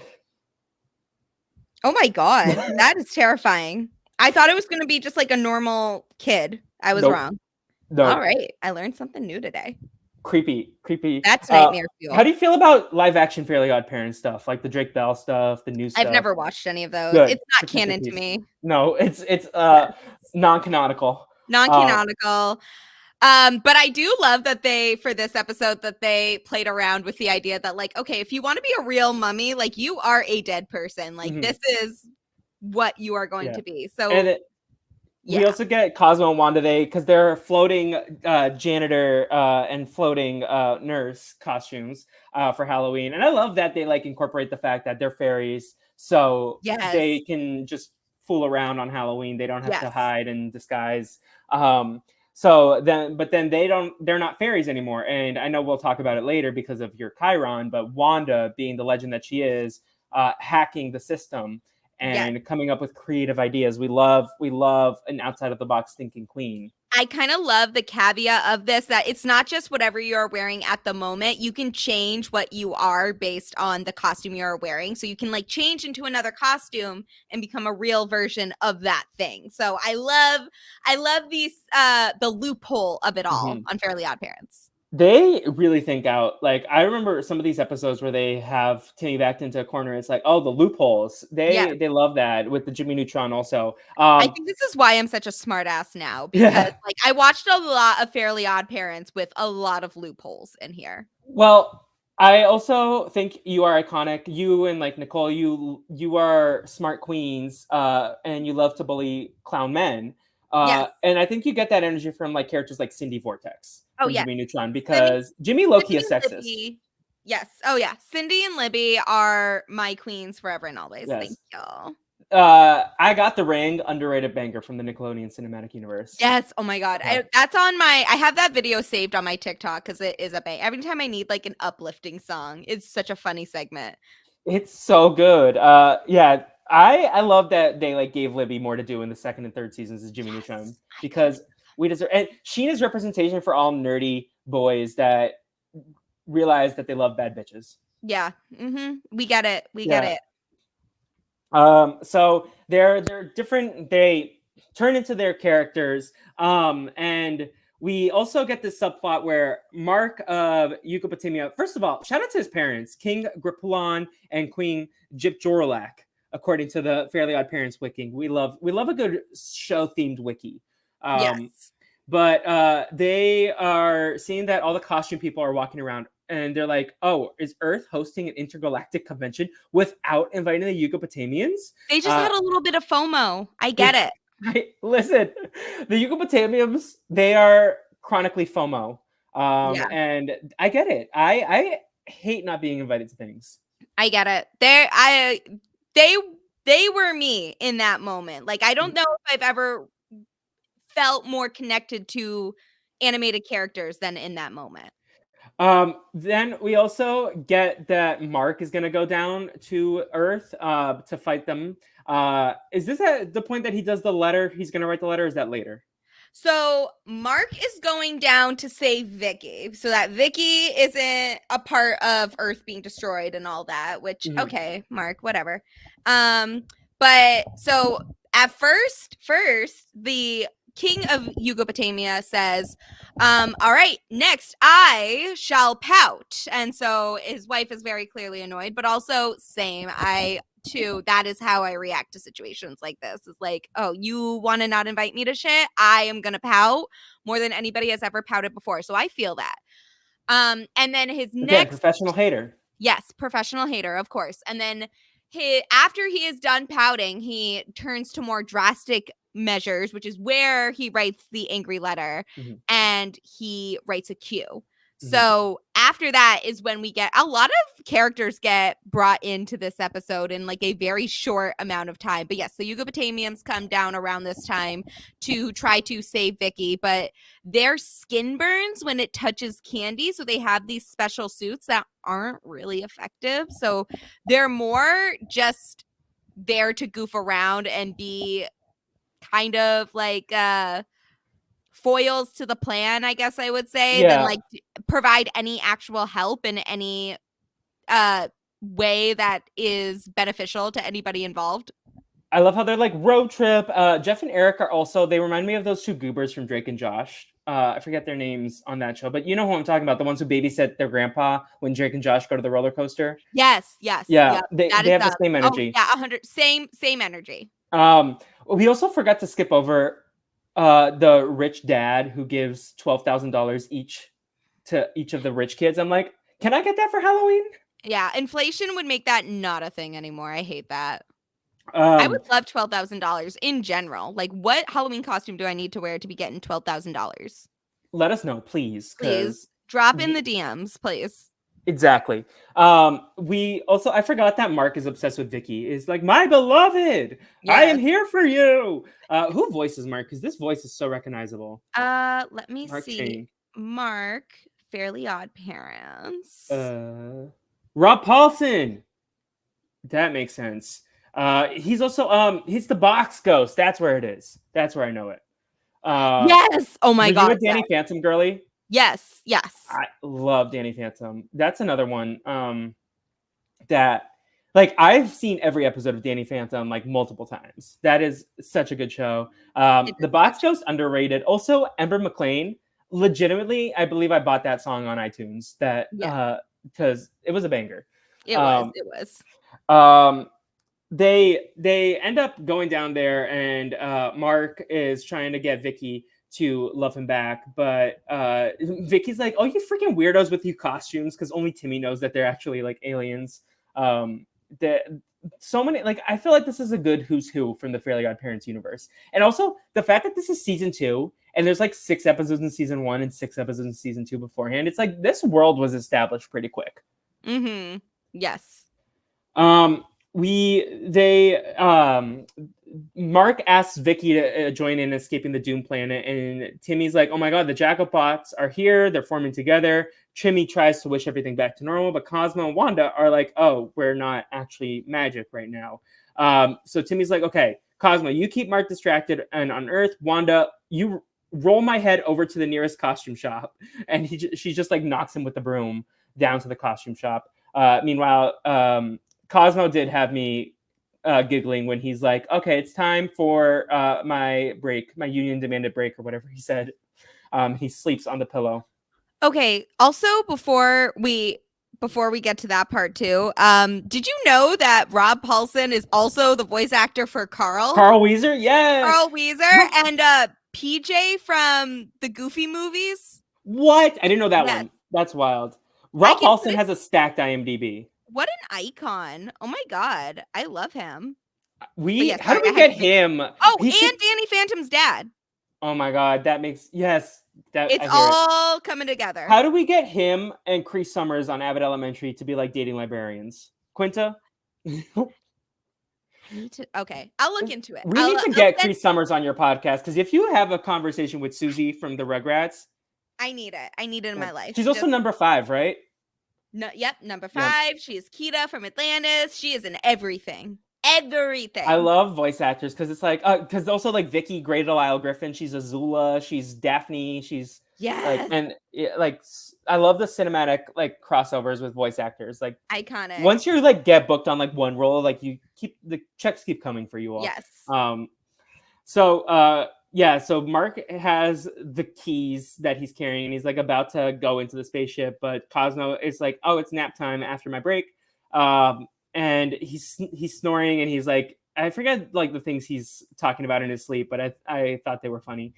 my god, that is terrifying. I thought it was going to be just like a normal kid. I was wrong. No. All right, I learned something new today. Creepy. That's nightmare fuel. How do you feel about live action Fairly OddParents stuff, like the Drake Bell stuff, the new stuff? I've never watched any of those. Good. It's not canon to me. No, it's non-canonical. Non-canonical. But I do love that for this episode, that they played around with the idea that, like, okay, if you want to be a real mummy, like, you are a dead person. Like, this is what you are going to be. So, we also get Cosmo and Wanda because they're floating janitor and floating nurse costumes for Halloween. And I love that they, like, incorporate the fact that they're fairies. So they can just fool around on Halloween. They don't have to hide and disguise. But then they're not fairies anymore. And I know we'll talk about it later because of your Chiron, but Wanda, being the legend that she is, hacking the system and coming up with creative ideas. We love an outside of the box thinking queen. I kind of love the caveat of this, that it's not just whatever you're wearing at the moment. You can change what you are based on the costume you're wearing. So you can like change into another costume and become a real version of that thing. So I love these the loophole of it all on Fairly OddParents. They really think out. Like, I remember some of these episodes where they have Timmy backed into a corner. It's like, oh, the loopholes. They love that with the Jimmy Neutron also. I think this is why I'm such a smart ass now, because like I watched a lot of Fairly OddParents with a lot of loopholes in here. Well, I also think you are iconic. You and like Nicole, you are smart queens, and you love to bully clown men. And I think you get that energy from like characters like Cindy Vortex. Jimmy Neutron, because Jimmy low-key is sexist. Libby, yes. Oh yeah. Cindy and Libby are my queens forever and always. Yes. Thank y'all. I got the ring, underrated banger from the Nickelodeon Cinematic Universe. Yes. Oh my god. I have that video saved on my TikTok because it is a bang. Every time I need like an uplifting song, it's such a funny segment. It's so good. I love that they like gave Libby more to do in the second and third seasons as Jimmy Neutron, because we deserve, and Sheena's representation for all nerdy boys that realize that they love bad bitches. Yeah. We get it. We get it. So they're different. They turn into their characters. And we also get this subplot where Mark of Yucapotamia, first of all, shout out to his parents, King Gripulon and Queen Jip Jorlak, according to the Fairly OddParents wiki. We love a good show themed wiki. But they are seeing that all the costume people are walking around, and they're like, oh, is Earth hosting an intergalactic convention without inviting the Yucapotamians? They just had a little bit of FOMO. I get it. Listen, the Yucapotamians, they are chronically FOMO. And I get it. I hate not being invited to things. I get it. They were me in that moment. Like, I don't know if I've ever felt more connected to animated characters than in that moment. Then we also get that Mark is going to go down to Earth to fight them. Is this at the point that he does the letter? He's going to write the letter? Or is that later? So Mark is going down to save Vicky, so that Vicky isn't a part of Earth being destroyed and all that, which, okay, Mark, whatever. But so at first, the King of Yugopatamia says, all right, next I shall pout. And so his wife is very clearly annoyed, but also same. I to that is how I react to situations like this. It's like, oh, you want to not invite me to shit? I am gonna pout more than anybody has ever pouted before. So I feel that. And then his Again, next professional hater. Yes, professional hater, of course. And then after he is done pouting, he turns to more drastic measures, which is where he writes the angry letter and he writes a cue. So after that is when we get a lot of characters get brought into this episode in like a very short amount of time. But yes, the Yucatamians come down around this time to try to save Vicky, but their skin burns when it touches candy. So they have these special suits that aren't really effective. So they're more just there to goof around and be kind of like foils to the plan, I guess I would say, than like provide any actual help in any way that is beneficial to anybody involved. I love how they're like road trip. Jeff and Eric are also, they remind me of those two goobers from Drake and Josh. I forget their names on that show, but you know who I'm talking about, the ones who babysit their grandpa when Drake and Josh go to the roller coaster. Yes. Yeah, Yep, they have the same energy. Oh, yeah, 100 same energy. We also forgot to skip over the rich dad who gives $12,000 each to each of the rich kids. I'm like, can I get that for Halloween? Yeah, inflation would make that not a thing anymore. I hate that. I would love $12,000 in general. Like, what Halloween costume do I need to wear to be getting $12,000? Let us know, please. Please drop in the DMs, please. Exactly. We also, I forgot that Mark is obsessed with Vicky. Is like, my beloved, yes. I am here for you. Who voices Mark? Because this voice is so recognizable. Let me see. Mark, Fairly OddParents. Rob Paulson. That makes sense. He's also he's the box ghost. That's where it is. That's where I know it. Yes. Oh my God. You a Danny Phantom girly? Yes. I love Danny Phantom. That's another one that, like, I've seen every episode of Danny Phantom like multiple times. That is such a good show. The Box Ghost, underrated. Also, Ember McLean. Legitimately, I believe I bought that song on iTunes. That because it was a banger. It was. They end up going down there, and Mark is trying to get Vicky to love him back, but Vicky's like, oh, you freaking weirdos with you costumes, because only Timmy knows that they're actually like aliens. So many, like, I feel like this is a good who's who from the Fairly OddParents universe. And also the fact that this is season 2 and there's like 6 episodes in season 1 and 6 episodes in season 2 beforehand, it's like this world was established pretty quick. Yes. Mark asks Vicky to join in escaping the Doom planet, and Timmy's like, oh my God, the Jackalbots are here, they're forming together. Timmy tries to wish everything back to normal, but Cosmo and Wanda are like, oh, we're not actually magic right now. So Timmy's like, okay, Cosmo, you keep Mark distracted and on Earth. Wanda, you roll my head over to the nearest costume shop. And she just like knocks him with the broom down to the costume shop. Meanwhile, Cosmo did have me giggling when he's like, okay, it's time for my break, my union demanded break, or whatever he said. He sleeps on the pillow. Okay. Also, before we get to that part too, did you know that Rob Paulson is also the voice actor for Carl? Carl Weezer? Yes. Carl Weezer and PJ from the Goofy movies. What? I didn't know that one. That's wild. Rob Paulson has a stacked IMDb. What an icon. Oh my God. I love him. How do we get him? Oh, and Danny Phantom's dad. Oh my God. That makes, yes. It's all coming together. How do we get him and Cree Summers on Abbott Elementary to be like dating librarians? Quinta? Okay, I'll look into it. We need to get Cree Summers on your podcast, because if you have a conversation with Susie from the Rugrats, I need it. I need it in my life. She's also number 5, right? No, yep, number 5. Yep. She is Kita from Atlantis. She is in everything. Everything. I love voice actors because it's like, because also like Vicky, Great Delisle Griffin, she's Azula, she's Daphne, she's like, and like I love the cinematic like crossovers with voice actors, like iconic. Once you like get booked on like one role, like you keep the checks keep coming for you all. Yes. So Mark has the keys that he's carrying, and he's like about to go into the spaceship, but Cosmo is like, oh, it's nap time after my break. and he's snoring, and he's like, I forget like the things he's talking about in his sleep, but I thought they were funny.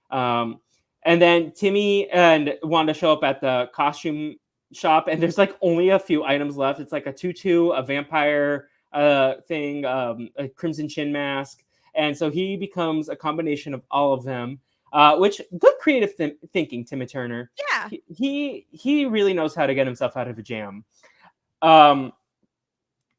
Um, and then Timmy and Wanda show up at the costume shop, and there's like only a few items left. It's like a tutu, a vampire thing, a crimson chin mask, and so he becomes a combination of all of them. Which good creative thinking, Timmy Turner. Yeah. He really knows how to get himself out of a jam. Um,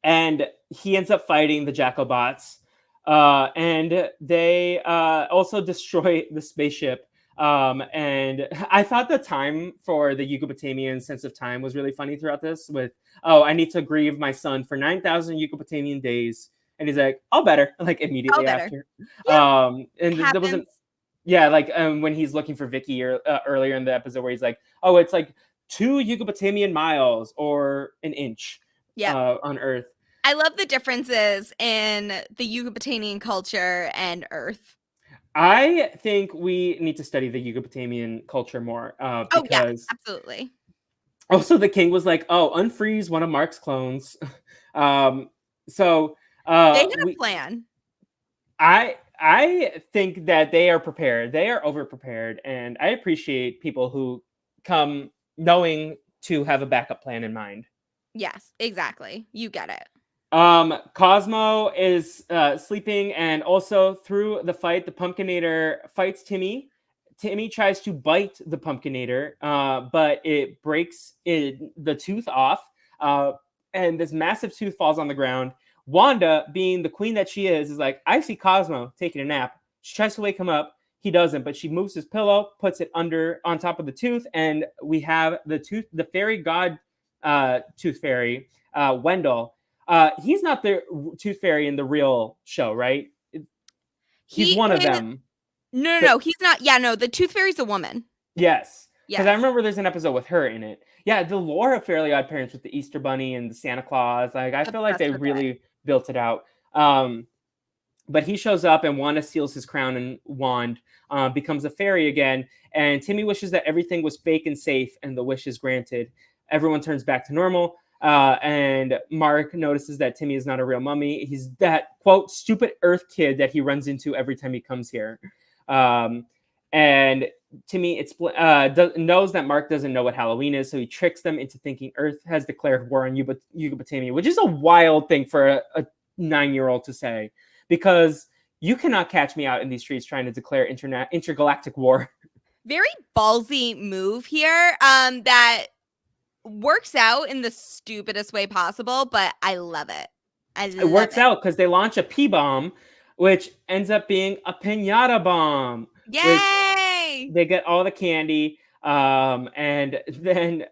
and he ends up fighting the Jackalbots, and they also destroy the spaceship. And I thought the time for the Yucatanian sense of time was really funny throughout this. With I need to grieve my son for 9,000 Yucatanian days, and he's like, "All better," like immediately after. Yeah, And there wasn't. happens. Yeah, like when he's looking for Vicky earlier in the episode, where he's like, "Oh, it's like 2 Yucatanian miles or an inch on Earth." I love the differences in the Yucatanian culture and Earth. I think we need to study the Yucatanian culture more Oh yeah, because absolutely. also the king was like, "Oh, unfreeze one of Mark's clones." So They had a we, plan. I think that they are prepared. They are over prepared, and I appreciate people who come knowing to have a backup plan in mind. Yes, exactly. You get it. Cosmo is sleeping, and also through the fight, the Pumpkinator fights Timmy. Timmy tries to bite the Pumpkinator, but it breaks the tooth off, and this massive tooth falls on the ground. Wanda, being the queen that she is like, I see Cosmo taking a nap. She tries to wake him up. He doesn't, but she moves his pillow, puts it on top of the tooth, and we have the fairy god, tooth fairy, Wendell. He's not the tooth fairy in the real show, right? He's He one of is them. no, he's not. Yeah, no, the Tooth Fairy's a woman. Yes. Because I Yes. remember there's an episode with her in it. Yeah, the lore of Fairly Odd Parents with the Easter Bunny and the Santa Claus, like I feel like Obsessed they with it. really built it out. But he shows up, and Wanda steals his crown and wand, becomes a fairy again, and Timmy wishes that everything was fake and safe, and the wish is granted. Everyone turns back to normal, and Mark notices that Timmy is not a real mummy. He's that, quote, stupid Earth kid that he runs into every time he comes here. And Timmy knows that Mark doesn't know what Halloween is, so he tricks them into thinking Earth has declared war on Yucatania, which is a wild thing for a 9-year-old to say, because you cannot catch me out in these streets trying to declare intergalactic war. Very ballsy move here. That works out in the stupidest way possible, but I love it. It works out because they launch a P-bomb, which ends up being a pinata bomb, which Yay! they get all the candy, and then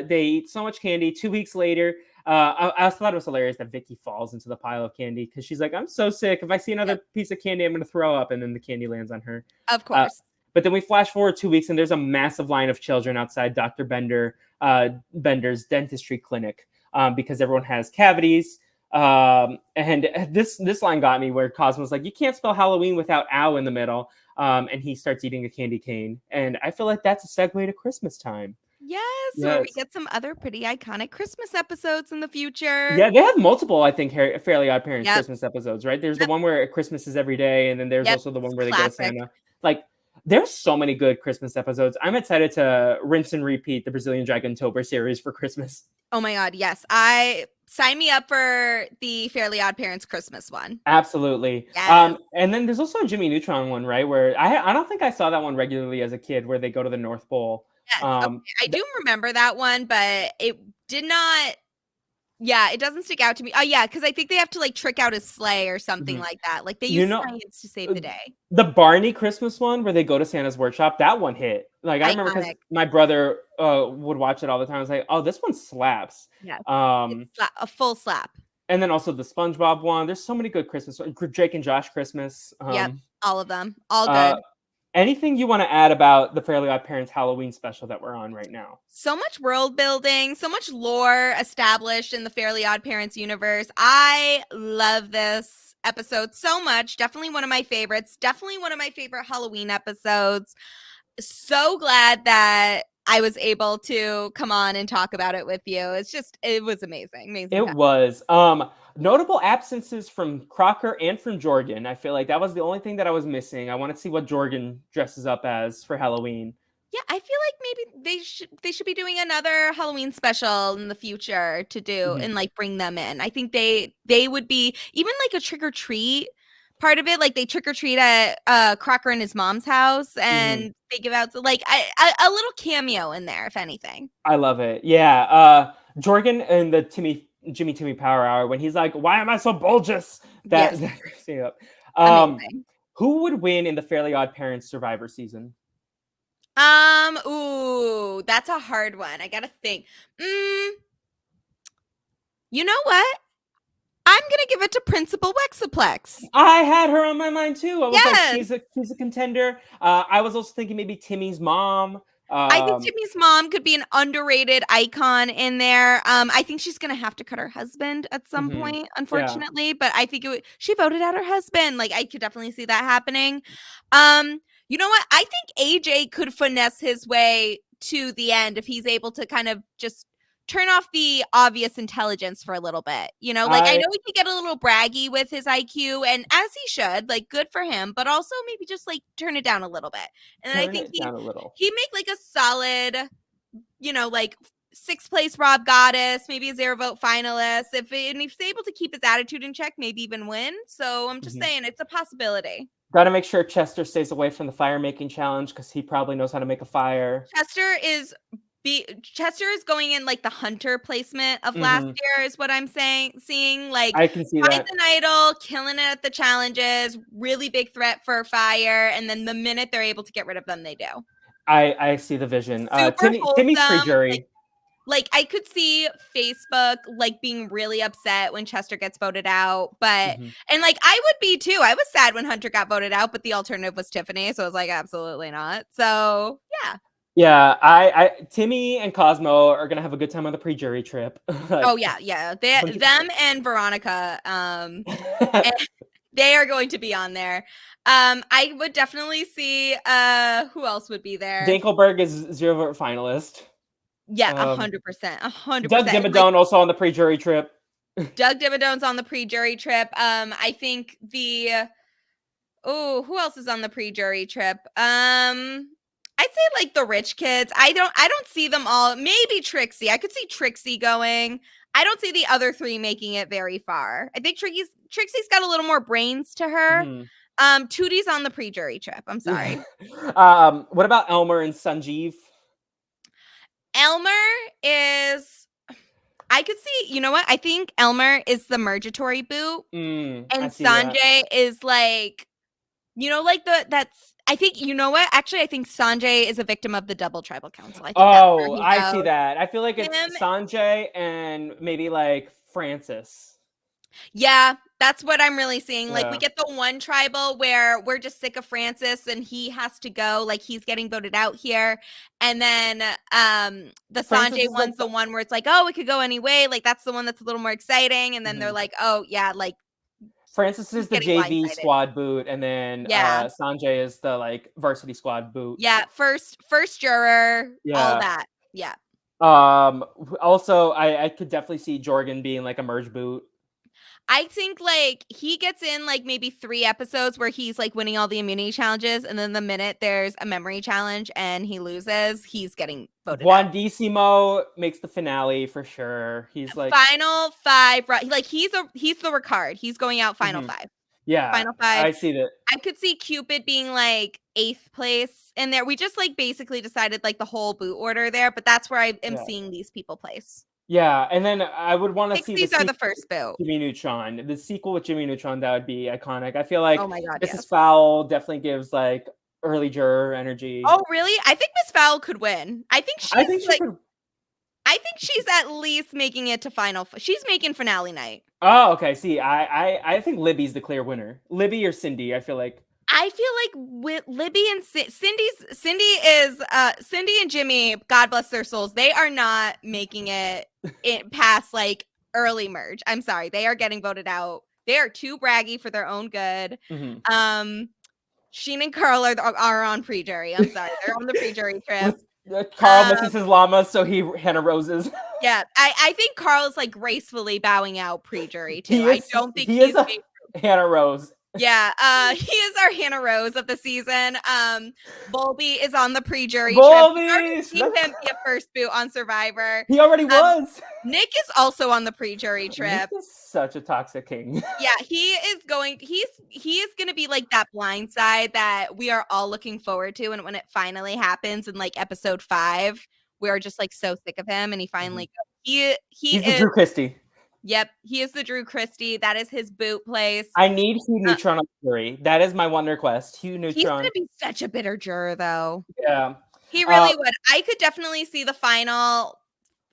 they eat so much candy. 2 weeks later, I also thought it was hilarious that Vicky falls into the pile of candy because she's like, I'm so sick. If I see another piece of candy, I'm going to throw up. And then the candy lands on her. Of course. But then we flash forward 2 weeks, and there's a massive line of children outside Dr. Bender's dentistry clinic, because everyone has cavities. And this line got me, where Cosmo's like, you can't spell Halloween without ow in the middle. And he starts eating a candy cane. And I feel like that's a segue to Christmas time. Yes, where we get some other pretty iconic Christmas episodes in the future. Yeah, they have multiple, I think, Fairly Odd Parents Yep. Christmas episodes, right? There's the one where Christmas is every day, and then there's also the one where they go to Santa. Like, there's so many good Christmas episodes. I'm excited to rinse and repeat the Brazilian Dragontober series for Christmas. Oh my God, yes. Sign me up for the Fairly Odd Parents Christmas one. Absolutely. Yes. And then there's also a Jimmy Neutron one, right? Where I don't think I saw that one regularly as a kid, where they go to the North Pole. Yes. Okay. I do remember that one, but it did not. Yeah, it doesn't stick out to me. Oh yeah, because I think they have to like trick out a sleigh or something like that. Like they use science to save the day. The Barney Christmas one, where they go to Santa's workshop, that one hit. Like I remember because my brother would watch it all the time. I was like, oh, this one slaps. Yeah. A full slap. And then also the SpongeBob one. There's so many good Christmas. Drake and Josh Christmas. Yep, all of them. All good. Anything you want to add about the Fairly Odd Parents Halloween special that we're on right now? So much world building, so much lore established in the Fairly Odd Parents universe. I love this episode so much. Definitely one of my favorites. Definitely one of my favorite Halloween episodes. So glad that I was able to come on and talk about it with you. It was amazing. Amazing It time. was. Notable absences from Crocker and from Jorgen. I feel like that was the only thing that I was missing. I want to see what Jorgen dresses up as for Halloween. Yeah, I feel like maybe they should be doing another Halloween special in the future to do Mhm. and like bring them in. I think they would be even like a trick or treat part of it. Like they trick or treat at Crocker and his mom's house, Mhm. and they give out like a little cameo in there, if anything. I love it. Yeah. Jorgen and the Jimmy Timmy Power Hour when he's like, "Why am I so bulbous?" That Yes, that cracks me up. Um, amazing. who would win in the Fairly Odd Parents Survivor season? Ooh, that's a hard one. I gotta think. You know what? I'm gonna give it to Principal Wexaplex. I had her on my mind too. I was like, Yes. she's a contender. I was also thinking maybe Timmy's mom. I think Timmy's mom could be an underrated icon in there. I think she's gonna have to cut her husband at some Mhm. point, Yeah. unfortunately. But I think she voted out her husband. Like I could definitely see that happening. You know what? I think AJ could finesse his way to the end if he's able to kind of just turn off the obvious intelligence for a little bit. You know, like I I know he could get a little braggy with his IQ, and as he should, like good for him, but also maybe just like turn it down a little bit. And then I turn think it down a little. he'd make like a solid, you know, like sixth place Rob Goddess, maybe a zero vote finalist. And if he's able to keep his attitude in check, maybe even win. So I'm just Mhm. saying it's a possibility. Got to make sure Chester stays away from the fire making challenge because he probably knows how to make a fire. Chester is going in like the hunter placement of last Mhm. year is what I'm seeing like I can see finds that. an idol, killing it at the challenges, really big threat for fire, and then the minute they're able to get rid of them, they do. I see the vision. Super Timmy's wholesome. pre-jury. Like I could see Facebook like being really upset when Chester gets voted out, but Mhm. and like I would be too. I was sad when Hunter got voted out, but the alternative was Tiffany, so I was like, absolutely not. So yeah. Yeah, Timmy and Cosmo are gonna have a good time on the pre-jury trip. Oh Like yeah, yeah. Them 100%. and Veronica, and they are going to be on there. I would definitely see. Who else would be there? Dinkelberg is zero vote finalist. Yeah, Um, 100%, 100%. Doug Like Dimmadome also on the pre-jury trip. Doug Dimmadone's on the pre-jury trip. I think who else is on the pre-jury trip? I'd say like the rich kids. I don't see them all. Maybe Trixie. I could see Trixie going. I don't see the other three making it very far. I think Trixie's got a little more brains to her. Mhm. Tootie's on the pre-jury trip. I'm Yeah. sorry. What about Elmer and Sanjeev? Elmer is I could see, you know what? I think Elmer is the Mergatory boot I and see that. Sanjay is like you know, like that's. I think you know what. Actually, I think Sanjay is a victim of the double tribal council. I think that's where Oh, he I see goes. that. I feel like it's Him, Sanjay and maybe like Francis. yeah, that's what I'm really seeing. Like we Yeah. get the one tribal where we're just sick of Francis and he has to go. Like he's getting voted out here, and then the Francis Sanjay is like one's the one where it's like, oh, it could go any way. Like that's the one that's a little more exciting, and then they're Mhm. like, oh yeah, like Francis he's is the getting JV blindsided. squad boot, and then Yeah, Sanjay is the like varsity squad boot. yeah. First juror, all Yeah. that. Yeah. Also, I could definitely see Jorgen being like a merge boot. I think like he gets in like maybe 3 episodes where he's like winning all the immunity challenges, and then the minute there's a memory challenge and he loses, he's getting voted out. Juandissimo makes the finale for sure. He's like, Final 5, right? Like he's the Ricard. He's going out final mhm. 5. Yeah, Final 5. I see that. I could see Cupid being like 8th place in there. We just like basically decided like the whole boot order there, but that's where I am Yeah. seeing these people place. Yeah, and then I would want to see the Pixies are the sequel first boot. with Jimmy Neutron. The sequel with Jimmy Neutron, that would be iconic. I feel like Oh my god, Mrs. yes. Fowl definitely gives like early juror energy. Oh, really? I think Miss Fowl could win. I think I think she's she like could. I think she's at least making it to she's making finale night. Oh, okay. See, I think Libby's the clear winner. Libby or Cindy. I feel like. I feel like with Libby and Cindy and Jimmy, God bless their souls, they are not making it past like early merge. I'm sorry. They are getting voted out. They are too braggy for their own good. Mhm. Sheen and Carl are on pre-jury. I'm sorry. They're on the pre-jury trip. Carl misses his llamas, so he Hannah Roses. Yeah, I think Carl's like gracefully bowing out pre-jury too. He I is don't think he is he's a Hannah Rose. Yeah, he is our Hannah Rose of the season. Volby is on the pre-jury trip. We've already Volby! seen him be a first boot on Survivor. He already was. Nick is also on the pre-jury Nick trip. is such a toxic king. Yeah, he is gonna be like that blind side that we are all looking forward to, and when it finally happens in like episode 5, we're just like so sick of him, and he finally he He's the is Drew Christie. Yep, he is the Drew Christie. That is his boot place. I need Hugh Neutron on the jury. That is my one request. Hugh Neutron. He's gonna be such a bitter juror, though. Yeah, he really would. I could definitely see the final.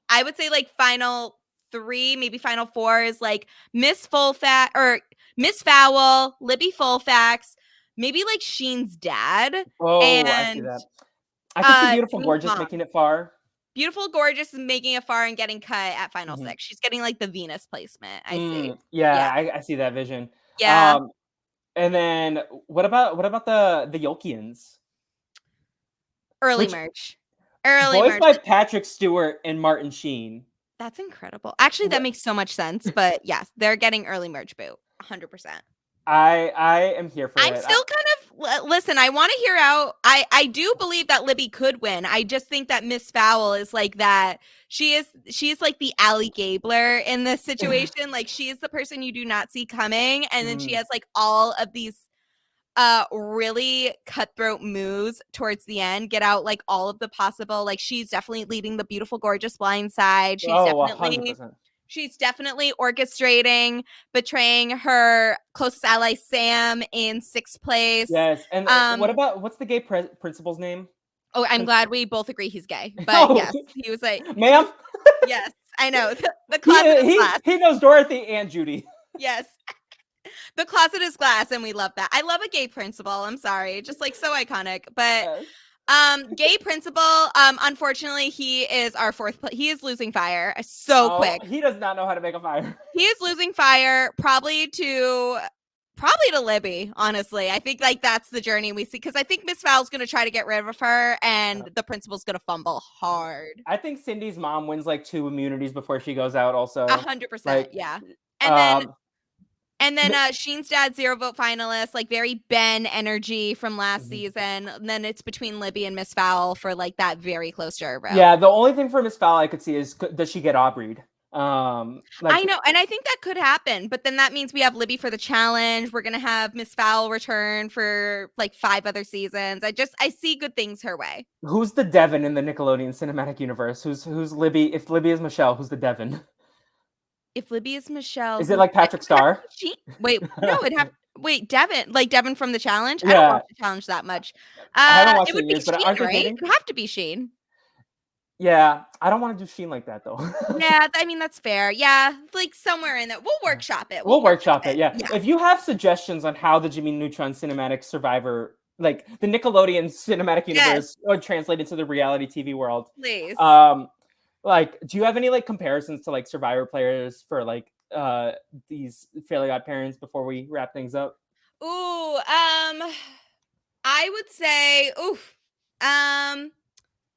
I would say like final 3, maybe final 4 is like Miss Fullfax or Miss Fowl, Libby Fullfax, maybe like Sheen's dad. Oh, and I see that. I can see Beautiful Sheen's Gorgeous mom. making it far. Beautiful Gorgeous is making it far and getting cut at final 6. She's getting like the Venus placement. I see. Yeah, I see that vision. Yeah. And then what about the Yolkians? Early merch. Voiced by Patrick Stewart and Martin Sheen. That's incredible. Actually, that makes so much sense. But yes, they're getting early merch boot. 100%. I am here for it. I'm still kind of listen. I want to hear out. I do believe that Libby could win. I just think that Miss Fowl is like that. She's like the Allie Gabler in this situation. Like she is the person you do not see coming, and then she has like all of these really cutthroat moves towards the end. Get out like all of the possible. Like she's definitely leading the Beautiful Gorgeous blind side. She's 100%. She's definitely orchestrating, betraying her closest ally, Sam, in 6th place. Yes. And what's the gay principal's name? Oh, I'm glad we both agree he's gay. But yes, he was like, ma'am? Yes, I know. The closet is glass. He knows Dorothy and Judy. Yes. The closet is glass, and we love that. I love a gay principal. I'm sorry. Just like so iconic. But gay principal, unfortunately, he is our 4th place. He is losing fire so quick. He does not know how to make a fire. He is losing fire probably to Libby, honestly. I think like that's the journey we see, because I think Miss Val's going to try to get rid of her, and the principal's going to fumble hard. I think Cindy's mom wins like 2 immunities before she goes out also. 100%, yeah. And then Sheen's dad 0 vote finalist, like very Ben energy from last season. And then it's between Libby and Miss Fowl for like that very close juror vote. Yeah, the only thing for Miss Fowl I could see is does she get Aubrey'd? I know, and I think that could happen, but then that means we have Libby for the challenge. We're gonna have Miss Fowl return for like 5 other seasons. I see good things her way. Who's the Devon in the Nickelodeon cinematic universe? Who's Libby? If Libby is Michelle, who's the Devon? If Libby is Michelle, is it like Patrick Starr? Wait, no, Devon, like Devon from the challenge. Yeah. I don't watch the challenge that much. I don't watch it would be Sheen, right? It would have to be Sheen. Yeah, I don't want to do Sheen like that though. Yeah, I mean that's fair. Yeah, like somewhere in there, we'll workshop it. We'll workshop it. Yeah. If you have suggestions on how the Jimmy Neutron cinematic Survivor, like the Nickelodeon cinematic universe, or translate into the reality TV world, please. Like, do you have any like comparisons to like Survivor players for like these Fairly OddParents before we wrap things up? Ooh, I would say,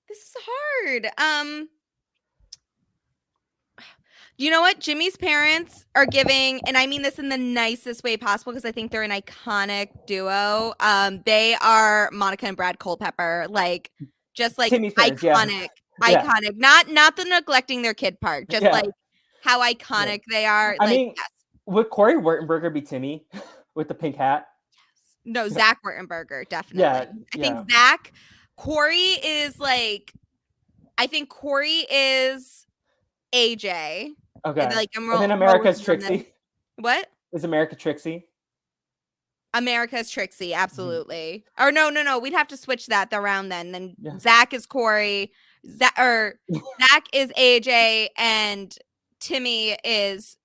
this is hard. You know what? Jimmy's parents are giving, and I mean this in the nicest way possible because I think they're an iconic duo. They are Monica and Brad Culpepper, like just like Timmy's iconic. parents, Iconic, not the neglecting their kid part, just like how iconic they are. I mean, would Corey Wertenberger be Timmy with the pink hat? Yes. No, Zach Wertenberger, definitely. I think Corey is like, I think Corey is AJ. Okay. And then America's Trixie. What? Is America Trixie? America's Trixie, absolutely. Or no, we'd have to switch that around then. Then Zach is Corey. Zach is AJ, and Timmy is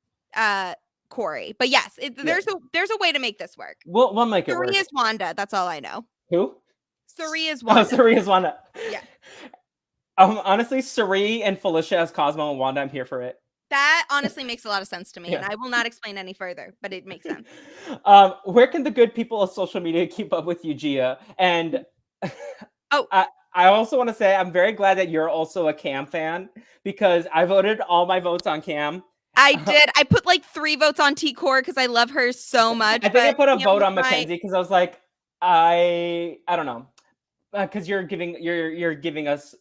Corey. But yes, there's a way to make this work. We'll make it work. Suri is Wanda. That's all I know. Who? Suri is Wanda. Oh, Suri is Wanda. Yeah. Honestly, Suri and Felicia as Cosmo and Wanda, I'm here for it. That honestly makes a lot of sense to me, and I will not explain any further, but it makes sense. Where can the good people of social media keep up with you, Gia? And I also want to say I'm very glad that you're also a Cam fan because I voted all my votes on Cam. I did. I put like 3 votes on T-Core because I love her so much. I think I But put a Cam vote was on Mackenzie because I was like, I don't know, because you're giving us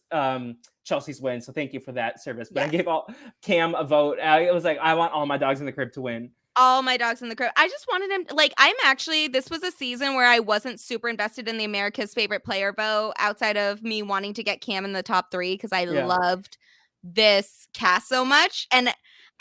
Chelsea's win, so thank you for that service. But I gave all Cam a vote. It was like I want all my dogs in the crib to win. All my dogs in the crib. I just wanted him. Like, this was a season where I wasn't super invested in the America's Favorite Player vote outside of me wanting to get Cam in the top 3 because I loved this cast so much. And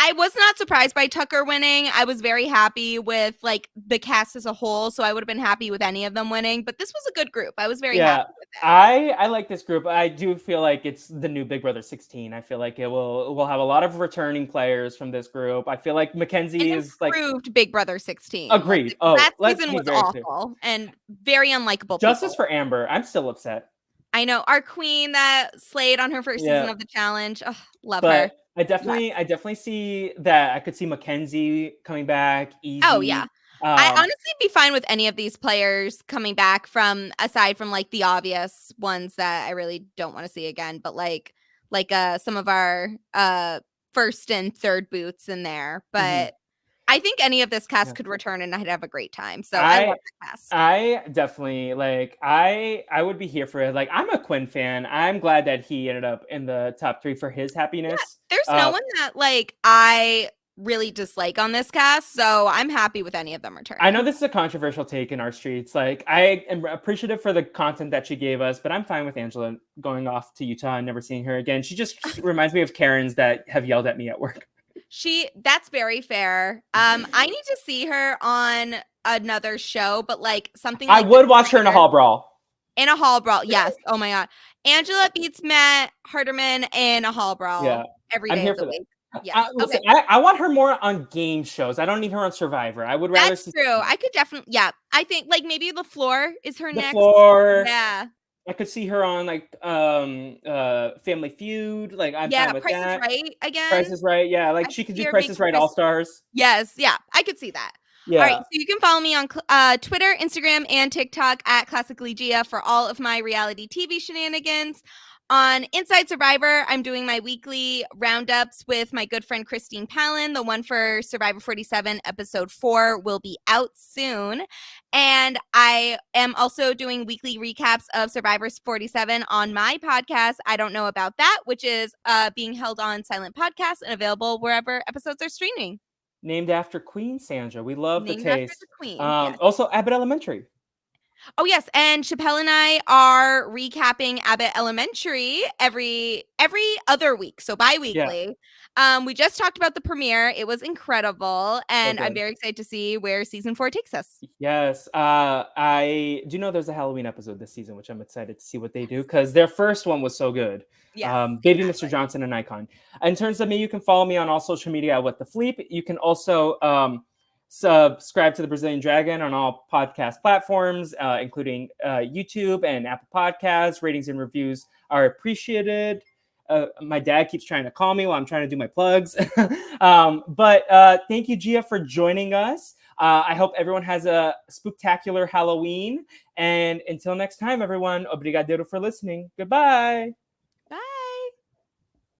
I was not surprised by Tucker winning. I was very happy with like the cast as a whole, so I would have been happy with any of them winning. But this was a good group. I was very happy with it. I like this group. I do feel like it's the new Big Brother 16. I feel like we'll have a lot of returning players from this group. I feel like Mackenzie is like improved Big Brother 16. Agreed. That season was awful and very unlikable. Justice for Amber. I'm still upset. I know, our queen that slayed on her first season of the challenge. Oh, love her. I definitely see that. I could see Mackenzie coming back easy. Oh yeah. I honestly be fine with any of these players coming back aside from like the obvious ones that I really don't want to see again, but like some of our first and third boots in there. But I think any of this cast could return and I'd have a great time. So I love the cast. I definitely I would be here for it. Like, I'm a Quinn fan. I'm glad that he ended up in the top 3 for his happiness. Yeah, there's no one that like I really dislike on this cast, so I'm happy with any of them returning. I know this is a controversial take in our streets. Like, I am appreciative for the content that she gave us, but I'm fine with Angela going off to Utah and never seeing her again. She just reminds me of Karens that have yelled at me at work. That's very fair. I need to see her on another show, but like something like I would watch her in a hall brawl. In a hall brawl, yes. Oh my god. Angela beats Matt Hardiman in a hall brawl every day of the week. Yes. Listen, I want her more on game shows. I don't need her on Survivor. I would rather. That's true. I could definitely. Yeah, I think like maybe The Floor is her next. Floor. Yeah. I could see her on like Family Feud. Like, I'm fine with Price that. Is Right again. Price is Right. Yeah, like she could do Price is Right All Stars. Yes. Yeah, I could see that. Yeah. All right. So you can follow me on Twitter, Instagram, and TikTok at Classically Gia for all of my reality TV shenanigans. On Inside Survivor, I'm doing my weekly roundups with my good friend Christine Palin. The one for Survivor 47 episode 4 will be out soon. And I am also doing weekly recaps of Survivor 47 on my podcast, I Don't Know About That, which is being held on Silent Podcast and available wherever episodes are streaming. Named after Queen Sandra. We love the taste. Named after the Queen. Yes. Also, Abbott Elementary. Oh, yes. And Chappelle and I are recapping Abbott Elementary every other week. So bi-weekly. Yeah. We just talked about the premiere. It was incredible. And I'm very excited to see where season 4 takes us. Yes. I do know there's a Halloween episode this season, which I'm excited to see what they do because their first one was so good. Yes, Baby Mr. Johnson, an icon. In terms of me, you can follow me on all social media at What the Fleep. You can also subscribe to the Brazilian Dragon on all podcast platforms, including YouTube and Apple Podcasts. Ratings and reviews are appreciated. My dad keeps trying to call me while I'm trying to do my plugs. But thank you, Gia, for joining us. I hope everyone has a spooktacular Halloween. And until next time, everyone, obrigado for listening. Goodbye.